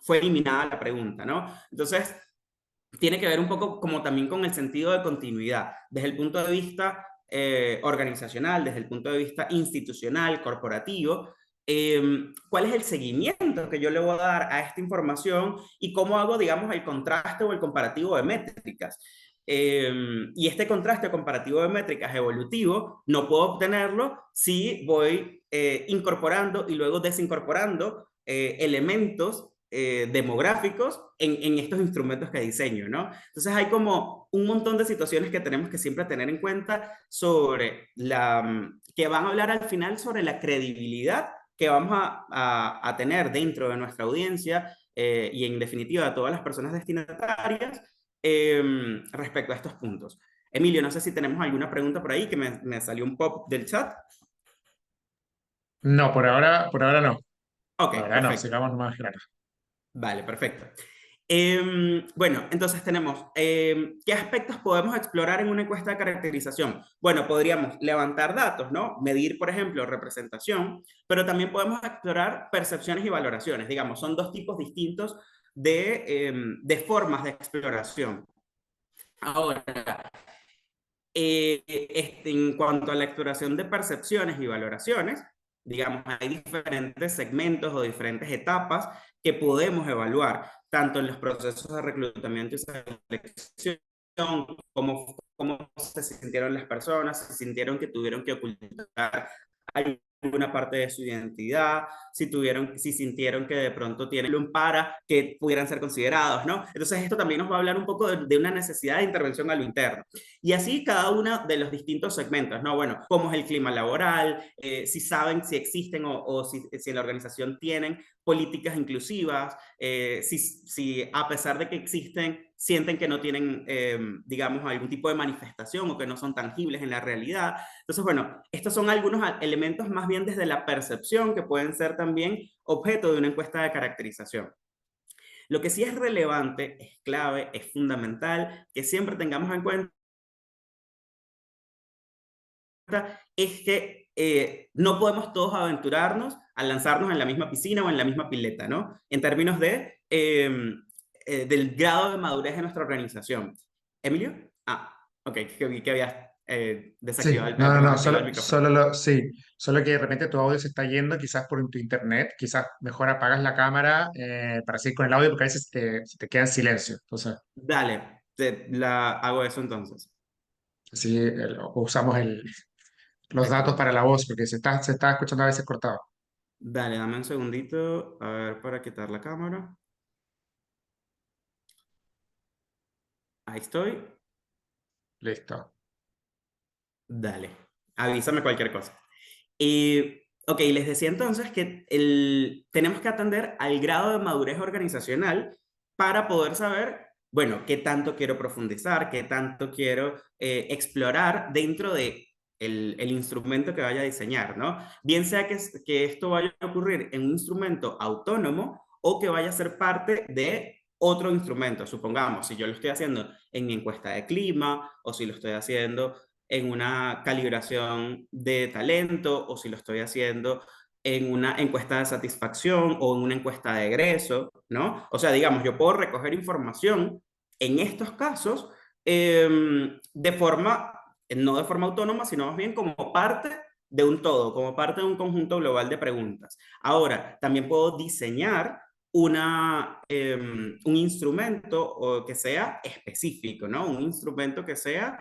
eliminada la pregunta, ¿no? Entonces, tiene que ver un poco como también con el sentido de continuidad, desde el punto de vista organizacional, desde el punto de vista institucional, corporativo. ¿Cuál es el seguimiento que yo le voy a dar a esta información y cómo hago, digamos, el contraste o el comparativo de métricas? Y este contraste comparativo de métricas evolutivo no puedo obtenerlo si voy incorporando y luego desincorporando elementos demográficos en estos instrumentos que diseño, ¿no? Entonces hay como un montón de situaciones que tenemos que siempre tener en cuenta sobre que van a hablar al final sobre la credibilidad que vamos a tener dentro de nuestra audiencia y en definitiva a todas las personas destinatarias respecto a estos puntos. Emilio, no sé si tenemos alguna pregunta por ahí que me salió un pop del chat. No, por ahora no. Ok, Por ahora no, perfecto. sigamos más claro. Vale, perfecto. Bueno, entonces tenemos, ¿qué aspectos podemos explorar en una encuesta de caracterización? Bueno, podríamos levantar datos, ¿no? Medir, por ejemplo, representación, pero también podemos explorar percepciones y valoraciones. Digamos, son 2 tipos distintos de formas de exploración. Ahora, en cuanto a la exploración de percepciones y valoraciones, digamos, hay diferentes segmentos o diferentes etapas que podemos evaluar, tanto en los procesos de reclutamiento y selección, cómo se sintieron las personas, si sintieron que tuvieron que ocultar alguna parte de su identidad, si sintieron que de pronto tienen un para que pudieran ser considerados, ¿no? Entonces esto también nos va a hablar un poco de una necesidad de intervención a lo interno. Y así cada uno de los distintos segmentos, ¿no? Bueno, cómo es el clima laboral, si saben si existen o si en la organización tienen políticas inclusivas, si a pesar de que existen, sienten que no tienen, digamos, algún tipo de manifestación o que no son tangibles en la realidad. Entonces, bueno, estos son algunos elementos más bien desde la percepción que pueden ser también objeto de una encuesta de caracterización. Lo que sí es relevante, es clave, es fundamental que siempre tengamos en cuenta es que no podemos todos aventurarnos a lanzarnos en la misma piscina o en la misma pileta, ¿no? En términos de, del grado de madurez de nuestra organización. ¿Emilio? Ah, ok, que vi que habías Sí, desactivado no, no, perdón, no, activado el micrófono. sí, solo que de repente tu audio se está yendo, quizás por tu internet, quizás mejor apagas la cámara para seguir con el audio, porque a veces se te queda en silencio. Entonces, Dale, hago eso entonces. así usamos los datos para la voz, porque se está escuchando a veces cortado. Dale, dame un segundito, a ver, para quitar la cámara. Ahí estoy. Listo. Dale, avísame cualquier cosa. Ok, les decía entonces que tenemos que atender al grado de madurez organizacional para poder saber, bueno, qué tanto quiero profundizar, qué tanto quiero explorar dentro de el instrumento que vaya a diseñar, ¿no? Bien sea que esto vaya a ocurrir en un instrumento autónomo o que vaya a ser parte de otro instrumento. Supongamos, si yo lo estoy haciendo en mi encuesta de clima o si lo estoy haciendo en una calibración de talento o si lo estoy haciendo en una encuesta de satisfacción o en una encuesta de egreso, ¿no? O sea, digamos, yo puedo recoger información en estos casos de forma, no de forma autónoma, sino más bien como parte de un todo, como parte de un conjunto global de preguntas. Ahora, también puedo diseñar un instrumento que sea específico, ¿no? Un instrumento que sea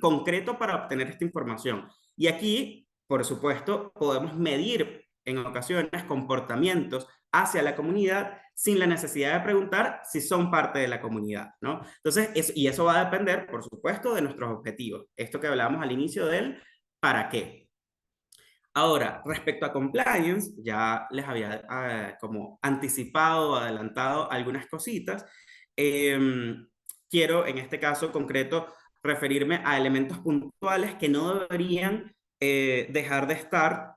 concreto para obtener esta información. Y aquí, por supuesto, podemos medir en ocasiones comportamientos hacia la comunidad sin la necesidad de preguntar si son parte de la comunidad, ¿no? Entonces, y eso va a depender, por supuesto, de nuestros objetivos. Esto que hablábamos al inicio del ¿para qué? Ahora, respecto a compliance, ya les había como anticipado, adelantado algunas cositas. Quiero, en este caso concreto, referirme a elementos puntuales que no deberían dejar de estar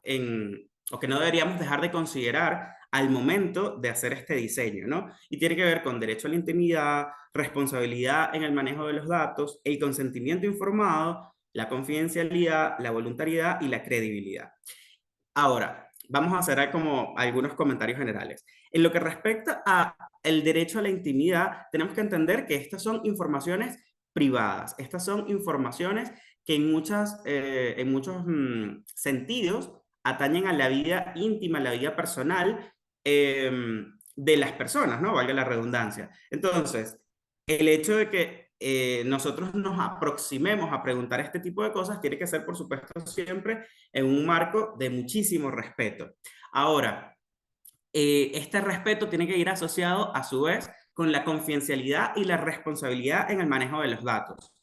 o que no deberíamos dejar de considerar al momento de hacer este diseño, ¿no? Y tiene que ver con derecho a la intimidad, responsabilidad en el manejo de los datos, el consentimiento informado, la confidencialidad, la voluntariedad y la credibilidad. Ahora, vamos a hacer como algunos comentarios generales. En lo que respecta al derecho a la intimidad, tenemos que entender que estas son informaciones privadas. Estas son informaciones que en muchos sentidos atañen a la vida íntima, a la vida personal de las personas, ¿no? Valga la redundancia. Entonces, el hecho de que nosotros nos aproximemos a preguntar este tipo de cosas tiene que ser, por supuesto, siempre en un marco de muchísimo respeto. Ahora, este respeto tiene que ir asociado, a su vez, con la confidencialidad y la responsabilidad en el manejo de los datos.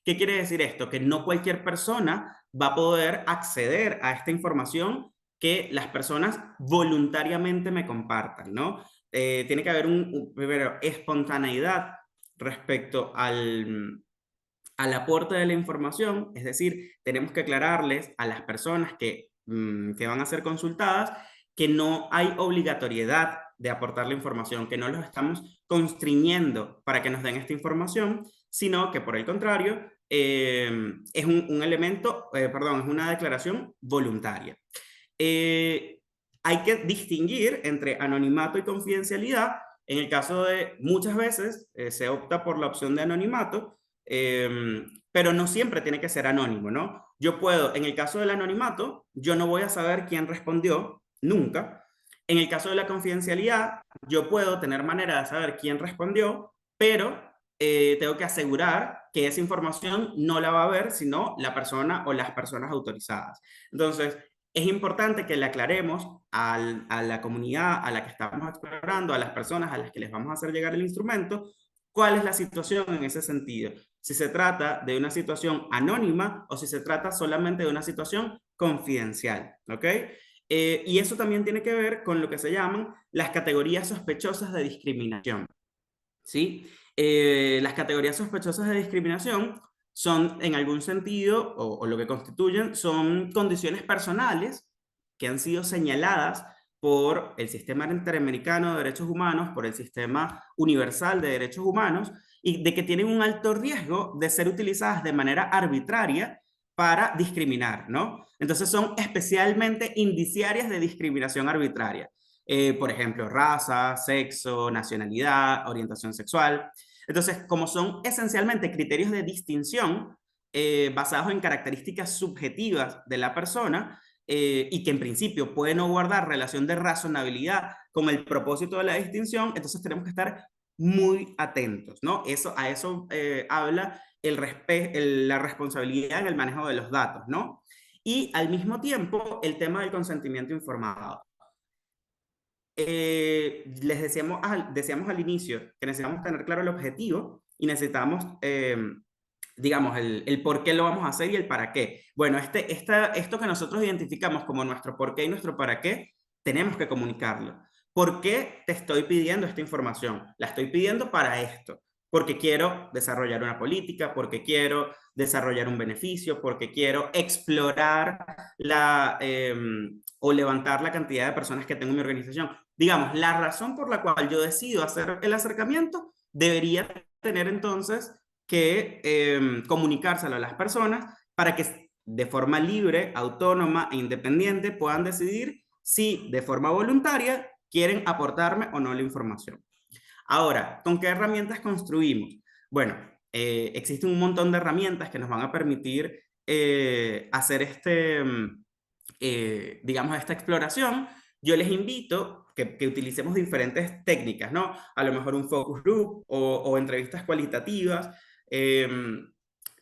¿Qué quiere decir esto? Que no cualquier persona va a poder acceder a esta información que las personas voluntariamente me compartan, ¿no? Tiene que haber primero, espontaneidad respecto al aporte de la información, es decir, tenemos que aclararles a las personas que van a ser consultadas que no hay obligatoriedad de aportar la información, que no los estamos constriñendo para que nos den esta información, sino que por el contrario, es un elemento, perdón, es una declaración voluntaria. Hay que distinguir entre anonimato y confidencialidad. En el caso de muchas veces se opta por la opción de anonimato, pero no siempre tiene que ser anónimo, ¿no? Yo puedo, en el caso del anonimato, yo no voy a saber quién respondió, nunca. En el caso de la confidencialidad, yo puedo tener manera de saber quién respondió, pero tengo que asegurar que esa información no la va a ver sino la persona o las personas autorizadas. Entonces, es importante que le aclaremos a la comunidad a la que estamos explorando, a las personas a las que les vamos a hacer llegar el instrumento, cuál es la situación en ese sentido. Si se trata de una situación anónima o si se trata solamente de una situación confidencial, ¿ok? Y eso también tiene que ver con lo que se llaman las categorías sospechosas de discriminación, ¿sí? Las categorías sospechosas de discriminación son, en algún sentido, o lo que constituyen, son condiciones personales que han sido señaladas por el Sistema Interamericano de Derechos Humanos, por el Sistema Universal de Derechos Humanos, y de que tienen un alto riesgo de ser utilizadas de manera arbitraria para discriminar, ¿no? Entonces son especialmente indiciarias de discriminación arbitraria. Por ejemplo, raza, sexo, nacionalidad, orientación sexual. Entonces, como son esencialmente criterios de distinción basados en características subjetivas de la persona y que en principio pueden no guardar relación de razonabilidad con el propósito de la distinción, entonces tenemos que estar muy atentos, ¿no? A eso habla la responsabilidad en el manejo de los datos, ¿no? Y al mismo tiempo, el tema del consentimiento informado. Les decíamos al inicio que necesitamos tener claro el objetivo y necesitamos, digamos, el por qué lo vamos a hacer y el para qué. Bueno, esto que nosotros identificamos como nuestro por qué y nuestro para qué, tenemos que comunicarlo. ¿Por qué te estoy pidiendo esta información? La estoy pidiendo para esto. Porque quiero desarrollar una política, porque quiero desarrollar un beneficio, porque quiero explorar o levantar la cantidad de personas que tengo en mi organización. Digamos, la razón por la cual yo decido hacer el acercamiento debería tener entonces que comunicárselo a las personas para que de forma libre, autónoma e independiente puedan decidir si de forma voluntaria quieren aportarme o no la información. Ahora, ¿con qué herramientas construimos? Bueno, existen un montón de herramientas que nos van a permitir hacer digamos, esta exploración. Yo les invito que utilicemos diferentes técnicas, ¿no? A lo mejor un focus group o entrevistas cualitativas,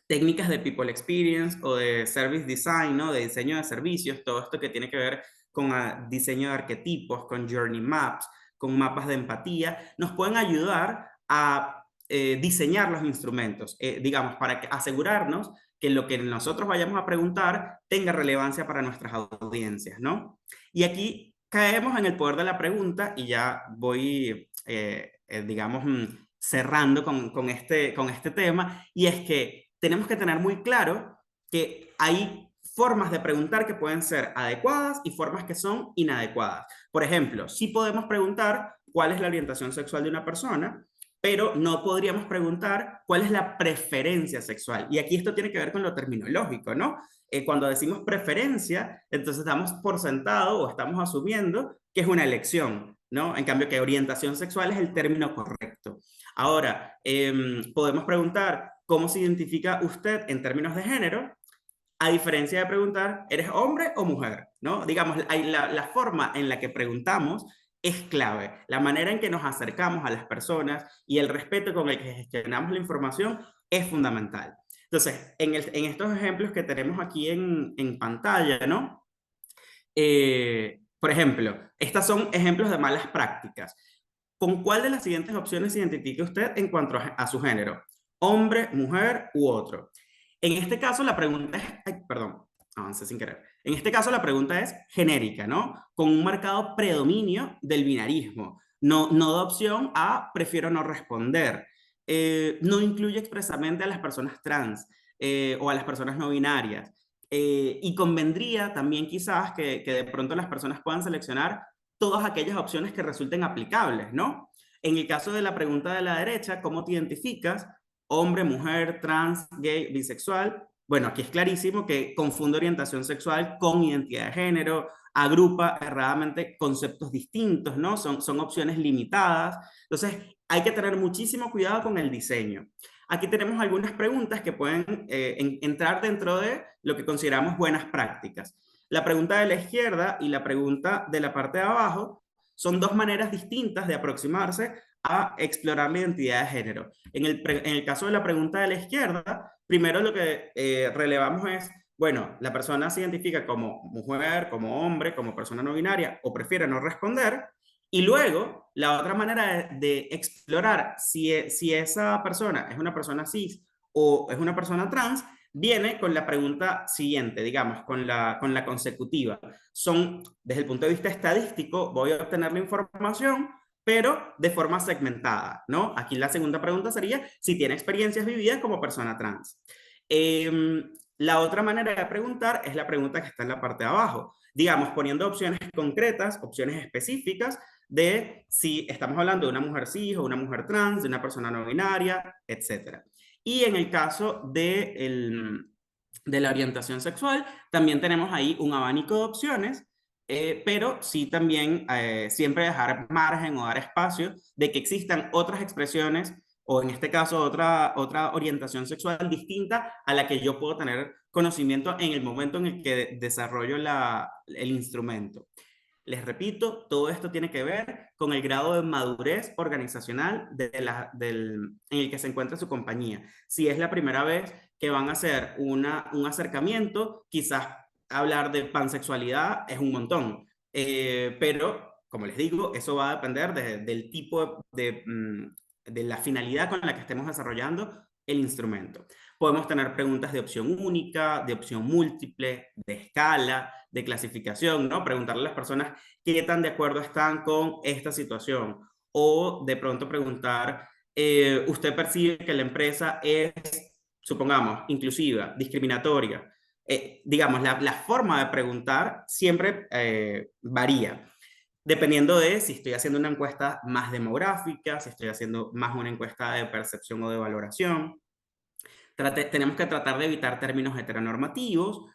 técnicas de people experience o de service design, ¿no? De diseño de servicios, todo esto que tiene que ver con diseño de arquetipos, con journey maps, con mapas de empatía, nos pueden ayudar a diseñar los instrumentos, digamos, para asegurarnos que lo que nosotros vayamos a preguntar tenga relevancia para nuestras audiencias, ¿no? Y aquí caemos en el poder de la pregunta y ya voy, digamos, cerrando con este tema, y es que tenemos que tener muy claro que hay formas de preguntar que pueden ser adecuadas y formas que son inadecuadas. Por ejemplo, sí podemos preguntar cuál es la orientación sexual de una persona, pero no podríamos preguntar cuál es la preferencia sexual. Y aquí esto tiene que ver con lo terminológico, ¿no? Cuando decimos preferencia, entonces damos por sentado o estamos asumiendo que es una elección, ¿no? En cambio, que orientación sexual es el término correcto. Ahora, podemos preguntar cómo se identifica usted en términos de género, a diferencia de preguntar, ¿eres hombre o mujer? ¿No? Digamos, la forma en la que preguntamos es clave. La manera en que nos acercamos a las personas y el respeto con el que gestionamos la información es fundamental. Entonces, en estos ejemplos que tenemos aquí en pantalla, ¿no? Por ejemplo, estos son ejemplos de malas prácticas. ¿Con cuál de las siguientes opciones se identifica usted en cuanto a su género? ¿Hombre, mujer u otro? En este caso la pregunta es, ay, perdón, avancé sin querer. En este caso la pregunta es genérica, ¿no? Con un marcado predominio del binarismo. No da opción a prefiero no responder. No incluye expresamente a las personas trans o a las personas no binarias. Y convendría también quizás que de pronto las personas puedan seleccionar todas aquellas opciones que resulten aplicables, ¿no? En el caso de la pregunta de la derecha, ¿cómo te identificas? Hombre, mujer, trans, gay, bisexual. Bueno, aquí es clarísimo que confunde orientación sexual con identidad de género, agrupa erradamente conceptos distintos, ¿no? Son opciones limitadas. Entonces, hay que tener muchísimo cuidado con el diseño. Aquí tenemos algunas preguntas que pueden entrar dentro de lo que consideramos buenas prácticas. La pregunta de la izquierda y la pregunta de la parte de abajo son dos maneras distintas de aproximarse a explorar la identidad de género. En el caso de la pregunta de la izquierda, primero lo que relevamos es Bueno, la persona se identifica como mujer, como hombre, como persona no binaria o prefiere no responder. Y luego, la otra manera de explorar si esa persona es una persona cis o es una persona trans, viene con la pregunta siguiente, digamos, con la consecutiva. Son, desde el punto de vista estadístico, voy a obtener la información, pero de forma segmentada, ¿no? Aquí la segunda pregunta sería si tiene experiencias vividas como persona trans. La otra manera de preguntar es la pregunta que está en la parte de abajo, digamos, poniendo opciones concretas, opciones específicas de si estamos hablando de una mujer cis o una mujer trans, de una persona no binaria, etc. Y en el caso de la orientación sexual, también tenemos ahí un abanico de opciones, pero sí también siempre dejar margen o dar espacio de que existan otras expresiones o en este caso otra orientación sexual distinta a la que yo puedo tener conocimiento en el momento en el que desarrollo el instrumento. Les repito, todo esto tiene que ver con el grado de madurez organizacional en el que se encuentra su compañía. Si es la primera vez que van a hacer un acercamiento, quizás hablar de pansexualidad es un montón, pero como les digo, eso va a depender del tipo de la finalidad con la que estemos desarrollando el instrumento. Podemos tener preguntas de opción única, de opción múltiple, de escala, de clasificación, ¿no? Preguntarle a las personas qué tan de acuerdo están con esta situación. O de pronto preguntar, ¿usted percibe que la empresa es, supongamos, inclusiva, discriminatoria? Digamos, la forma de preguntar siempre varía. Dependiendo de si estoy haciendo una encuesta más demográfica, si estoy haciendo más una encuesta de percepción o de valoración. Tenemos que tratar de evitar términos heteronormativos,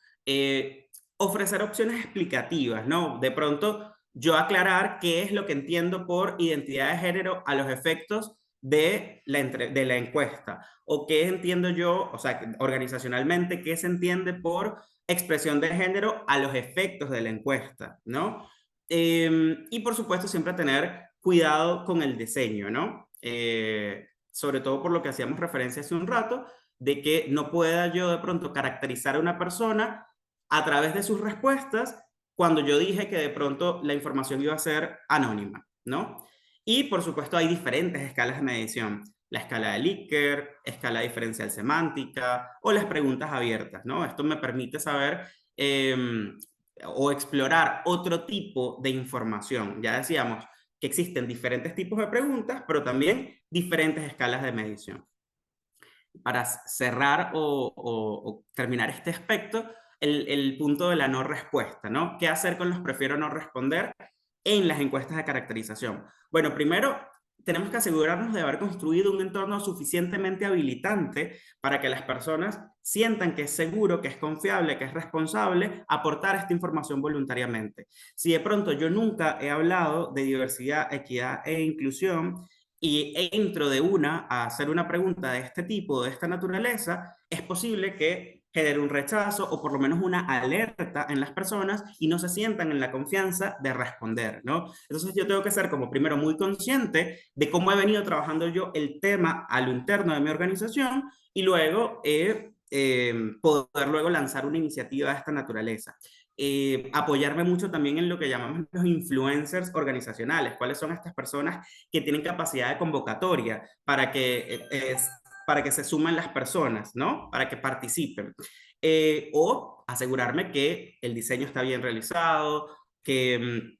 ofrecer opciones explicativas, ¿no? De pronto, yo aclarar qué es lo que entiendo por identidad de género a los efectos de la encuesta, o qué entiendo yo, o sea, organizacionalmente, qué se entiende por expresión de género a los efectos de la encuesta, ¿no? Y por supuesto, siempre tener cuidado con el diseño, ¿no? Sobre todo por lo que hacíamos referencia hace un rato, de que no pueda yo de pronto caracterizar a una persona a través de sus respuestas cuando yo dije que de pronto la información iba a ser anónima, ¿no? Y por supuesto hay diferentes escalas de medición. La escala de Likert, escala diferencial semántica o las preguntas abiertas, ¿no? Esto me permite saber o explorar otro tipo de información. Ya decíamos que existen diferentes tipos de preguntas, pero también diferentes escalas de medición. Para cerrar o terminar este aspecto, el punto de la no respuesta, ¿no? ¿Qué hacer con los prefiero no responder en las encuestas de caracterización? Bueno, primero tenemos que asegurarnos de haber construido un entorno suficientemente habilitante para que las personas sientan que es seguro, que es confiable, que es responsable aportar esta información voluntariamente. Si de pronto yo nunca he hablado de diversidad, equidad e inclusión, y entro de una a hacer una pregunta de este tipo, de esta naturaleza, es posible que genere un rechazo o por lo menos una alerta en las personas y no se sientan en la confianza de responder, ¿no? Entonces yo tengo que ser como primero muy consciente de cómo he venido trabajando yo el tema a lo interno de mi organización y luego poder luego lanzar una iniciativa de esta naturaleza. Apoyarme mucho también en lo que llamamos los influencers organizacionales. ¿Cuáles son estas personas que tienen capacidad de convocatoria para que se sumen las personas, ¿no? Para que participen. O asegurarme que el diseño está bien realizado, que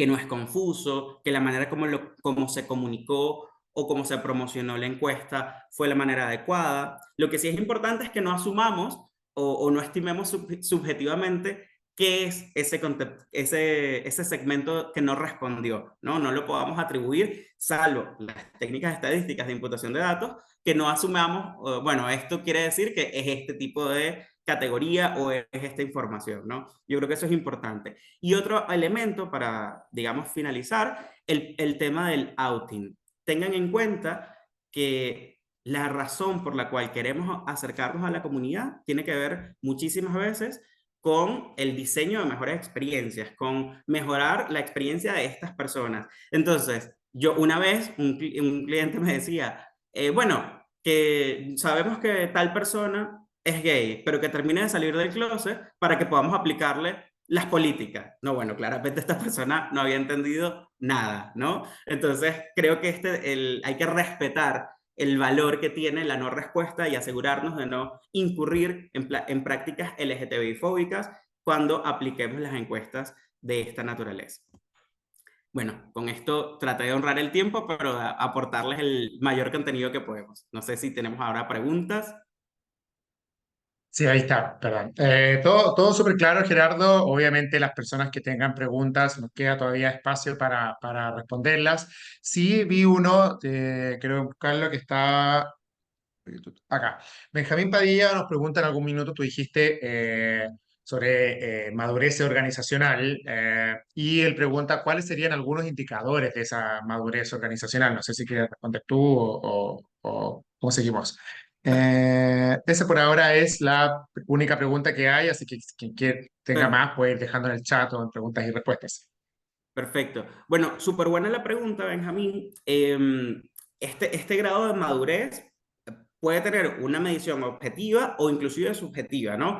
no es confuso, que la manera como se comunicó o cómo se promocionó la encuesta fue la manera adecuada. Lo que sí es importante es que no asumamos o no estimemos subjetivamente qué es ese segmento que no respondió, ¿no? No lo podamos atribuir, salvo las técnicas estadísticas de imputación de datos, que no asumamos, bueno, esto quiere decir que es este tipo de categoría o es esta información, ¿no? Yo creo que eso es importante. Y otro elemento para, digamos, finalizar, el tema del outing. Tengan en cuenta que la razón por la cual queremos acercarnos a la comunidad tiene que ver muchísimas veces con el diseño de mejores experiencias, con mejorar la experiencia de estas personas. Entonces, yo una vez, un cliente me decía, bueno, que sabemos que tal persona es gay, pero que termine de salir del closet para que podamos aplicarle las políticas. No, bueno, claramente esta persona no había entendido nada, ¿no? Entonces, creo que hay que respetar el valor que tiene la no respuesta y asegurarnos de no incurrir en prácticas LGTBI fóbicas cuando apliquemos las encuestas de esta naturaleza. Bueno, con esto traté de honrar el tiempo, pero aportarles el mayor contenido que podemos. No sé si tenemos ahora preguntas. Sí, ahí está, perdón. Todo súper claro, Gerardo. Obviamente las personas que tengan preguntas, nos queda todavía espacio para responderlas. Sí, vi uno, creo buscarlo, que está acá. Benjamín Padilla nos pregunta en algún minuto, tú dijiste sobre madurez organizacional y él pregunta cuáles serían algunos indicadores de esa madurez organizacional. No sé si quieres responder tú o cómo seguimos. Esa por ahora es la única pregunta que hay, así que quien tenga más puede ir dejando en el chat o en preguntas y respuestas. Perfecto. Bueno, súper buena la pregunta, Benjamín. Este grado de madurez puede tener una medición objetiva o inclusive subjetiva, ¿no?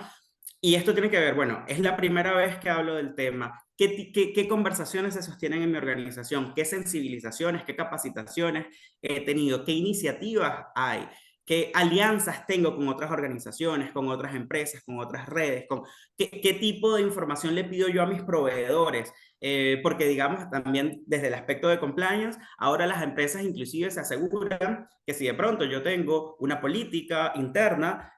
Y esto tiene que ver, bueno, es la primera vez que hablo del tema. ¿Qué conversaciones se sostienen en mi organización? ¿Qué sensibilizaciones, qué capacitaciones he tenido? ¿Qué iniciativas hay? ¿Qué alianzas tengo con otras organizaciones, con otras empresas, con otras redes? ¿Qué tipo de información le pido yo a mis proveedores? Porque digamos también desde el aspecto de compliance, ahora las empresas inclusive se aseguran que si de pronto yo tengo una política interna,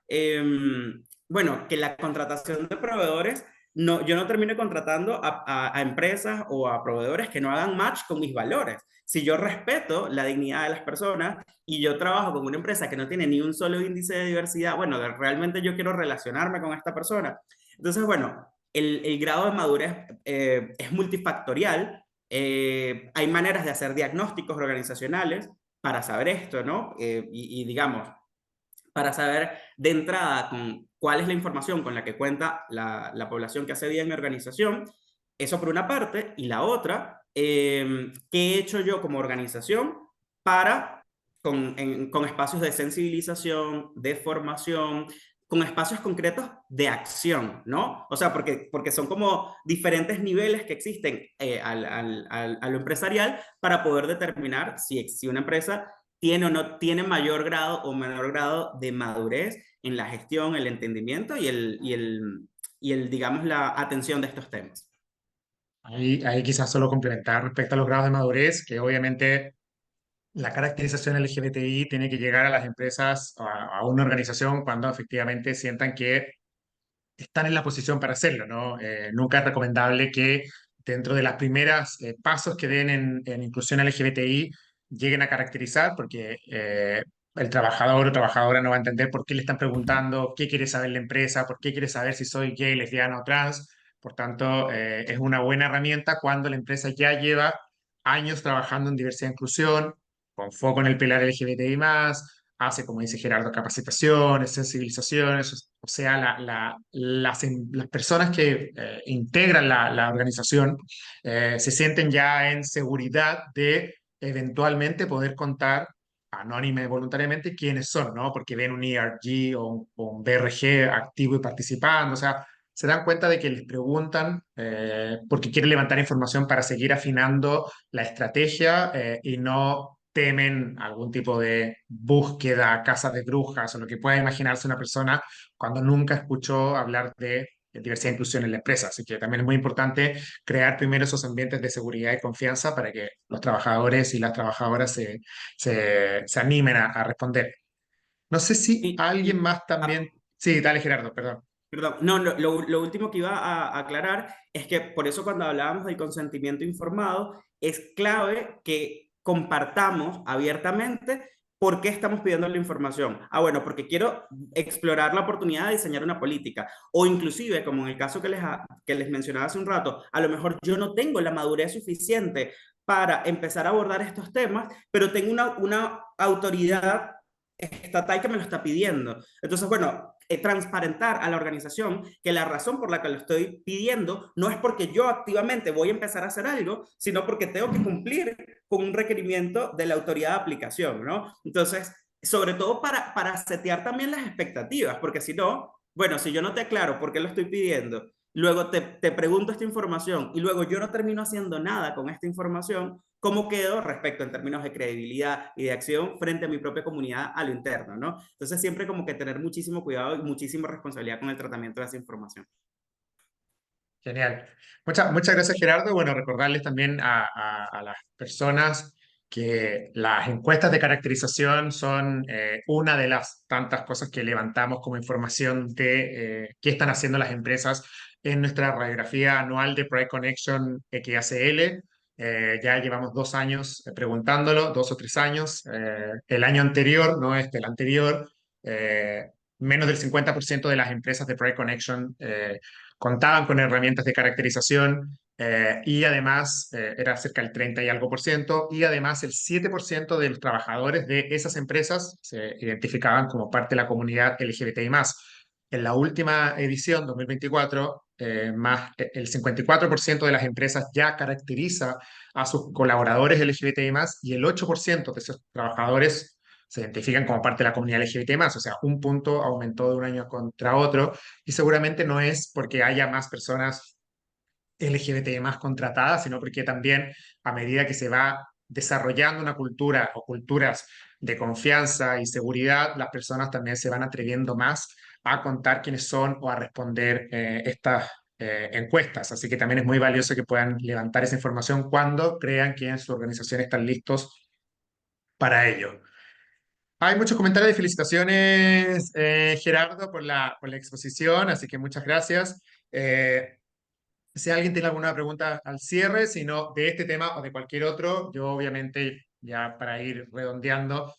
bueno, que la contratación de proveedores, yo no termine contratando a empresas o a proveedores que no hagan match con mis valores. Si yo respeto la dignidad de las personas y yo trabajo con una empresa que no tiene ni un solo índice de diversidad, bueno, realmente yo quiero relacionarme con esta persona. Entonces, bueno, el grado de madurez es multifactorial. Hay maneras de hacer diagnósticos organizacionales para saber esto, ¿no? Y digamos, para saber de entrada cuál es la información con la que cuenta la población que hace día en mi organización. Eso por una parte. Y la otra, ¿qué he hecho yo como organización para, con espacios de sensibilización, de formación, con espacios concretos de acción, ¿no? O sea, porque son como diferentes niveles que existen a lo empresarial para poder determinar si una empresa tiene o no tiene mayor grado o menor grado de madurez en la gestión, el entendimiento y digamos, la atención de estos temas. Ahí quizás solo complementar respecto a los grados de madurez, que obviamente la caracterización LGBTI tiene que llegar a las empresas, a una organización, cuando efectivamente sientan que están en la posición para hacerlo, ¿no? Nunca es recomendable que dentro de las primeras pasos que den en inclusión LGBTI lleguen a caracterizar, porque el trabajador o trabajadora no va a entender por qué le están preguntando, qué quiere saber la empresa, por qué quiere saber si soy gay, lesbiana o trans. Por tanto, es una buena herramienta cuando la empresa ya lleva años trabajando en diversidad e inclusión, con foco en el pilar LGBTI+, hace, como dice Gerardo, capacitaciones, sensibilizaciones, o sea, las personas que integran la organización se sienten ya en seguridad de eventualmente poder contar anónima y voluntariamente quiénes son, ¿no? Porque ven un ERG o un BRG activo y participando, o sea, se dan cuenta de que les preguntan porque quieren levantar información para seguir afinando la estrategia y no temen algún tipo de búsqueda, casa de brujas o lo que pueda imaginarse una persona cuando nunca escuchó hablar de diversidad e inclusión en la empresa. Así que también es muy importante crear primero esos ambientes de seguridad y confianza para que los trabajadores y las trabajadoras se animen a responder. No sé si alguien más también... Sí, dale Gerardo, perdón. Perdón, no, lo último que iba a aclarar es que por eso cuando hablábamos del consentimiento informado, es clave que compartamos abiertamente por qué estamos pidiendo la información. Ah, bueno, porque quiero explorar la oportunidad de diseñar una política. O inclusive, como en el caso que les mencionaba hace un rato, a lo mejor yo no tengo la madurez suficiente para empezar a abordar estos temas, pero tengo una autoridad estatal que me lo está pidiendo. Entonces, bueno, transparentar a la organización que la razón por la que lo estoy pidiendo no es porque yo activamente voy a empezar a hacer algo, sino porque tengo que cumplir con un requerimiento de la autoridad de aplicación, ¿no? Entonces, sobre todo para setear también las expectativas, porque si no, bueno, si yo no te aclaro por qué lo estoy pidiendo, luego te pregunto esta información y luego yo no termino haciendo nada con esta información, ¿cómo quedo respecto en términos de credibilidad y de acción frente a mi propia comunidad a lo interno, ¿no? Entonces siempre como que tener muchísimo cuidado y muchísima responsabilidad con el tratamiento de esa información. Genial. Muchas gracias, Gerardo. Bueno, recordarles también a las personas que las encuestas de caracterización son una de las tantas cosas que levantamos como información de qué están haciendo las empresas en nuestra radiografía anual de Pride Connection XACL. Ya llevamos 2 años preguntándolo, 2 o 3 años. El año anterior, no este, el anterior, eh, menos del 50% de las empresas de Pride Connection contaban con herramientas de caracterización y además era cerca del 30 y algo por ciento, y además el 7% de los trabajadores de esas empresas se identificaban como parte de la comunidad LGBTI+. En la última edición, 2024, el 54% de las empresas ya caracteriza a sus colaboradores LGBTI+, y el 8% de esos trabajadores se identifican como parte de la comunidad LGBT+, o sea, un punto aumentó de un año contra otro, y seguramente no es porque haya más personas LGBT+ contratadas, sino porque también a medida que se va desarrollando una cultura o culturas de confianza y seguridad, las personas también se van atreviendo más a contar quiénes son o a responder estas encuestas. Así que también es muy valioso que puedan levantar esa información cuando crean que en su organización están listos para ello. Hay muchos comentarios de felicitaciones, Gerardo, por la exposición, así que muchas gracias. Si alguien tiene alguna pregunta al cierre, si no de este tema o de cualquier otro, yo obviamente, ya para ir redondeando,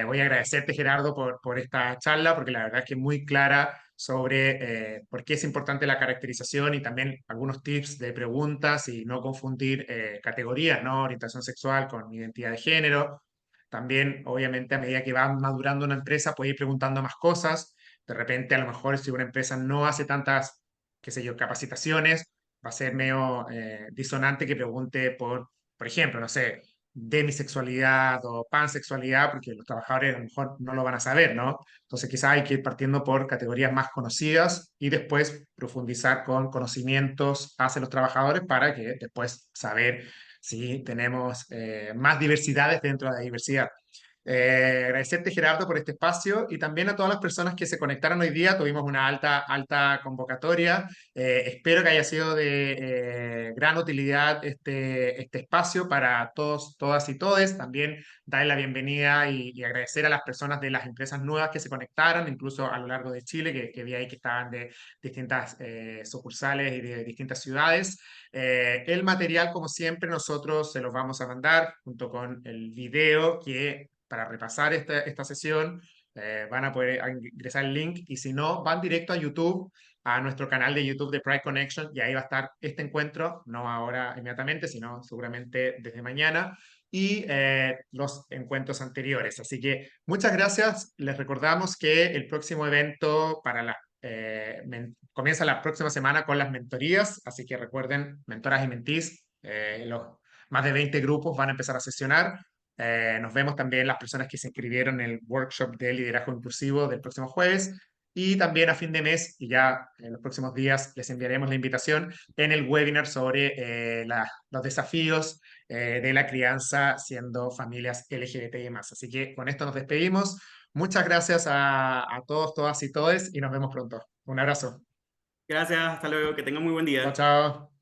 voy a agradecerte, Gerardo, por esta charla, porque la verdad es que es muy clara sobre por qué es importante la caracterización y también algunos tips de preguntas y no confundir categorías, ¿no? Orientación sexual con identidad de género. También, obviamente, a medida que va madurando una empresa, puede ir preguntando más cosas. De repente, a lo mejor, si una empresa no hace tantas, qué sé yo, capacitaciones, va a ser medio disonante que pregunte por ejemplo, no sé, demisexualidad o pansexualidad, porque los trabajadores a lo mejor no lo van a saber, ¿no? Entonces quizás hay que ir partiendo por categorías más conocidas y después profundizar con conocimientos hacia los trabajadores para que después saber si tenemos más diversidades dentro de la diversidad. Agradecerte, Gerardo, por este espacio y también a todas las personas que se conectaron hoy día. Tuvimos una alta convocatoria. Espero que haya sido de gran utilidad este espacio para todos, todas y todes. También dar la bienvenida y agradecer a las personas de las empresas nuevas que se conectaron, incluso a lo largo de Chile, que vi ahí que estaban de distintas sucursales y de distintas ciudades. El material, como siempre, nosotros se los vamos a mandar junto con el video que para repasar esta sesión van a poder ingresar el link y si no, van directo a YouTube, a nuestro canal de YouTube de Pride Connection y ahí va a estar este encuentro, no ahora inmediatamente, sino seguramente desde mañana y los encuentros anteriores. Así que muchas gracias. Les recordamos que el próximo evento comienza la próxima semana con las mentorías, así que recuerden, mentoras y mentís, los más de 20 grupos van a empezar a sesionar. Nos vemos también las personas que se inscribieron en el workshop de liderazgo inclusivo del próximo jueves y también a fin de mes, y ya en los próximos días les enviaremos la invitación en el webinar sobre los desafíos de la crianza siendo familias LGBTI+. Así que con esto nos despedimos. Muchas gracias a todos, todas y todes y nos vemos pronto. Un abrazo. Gracias, hasta luego, que tengan muy buen Chao, día. chao.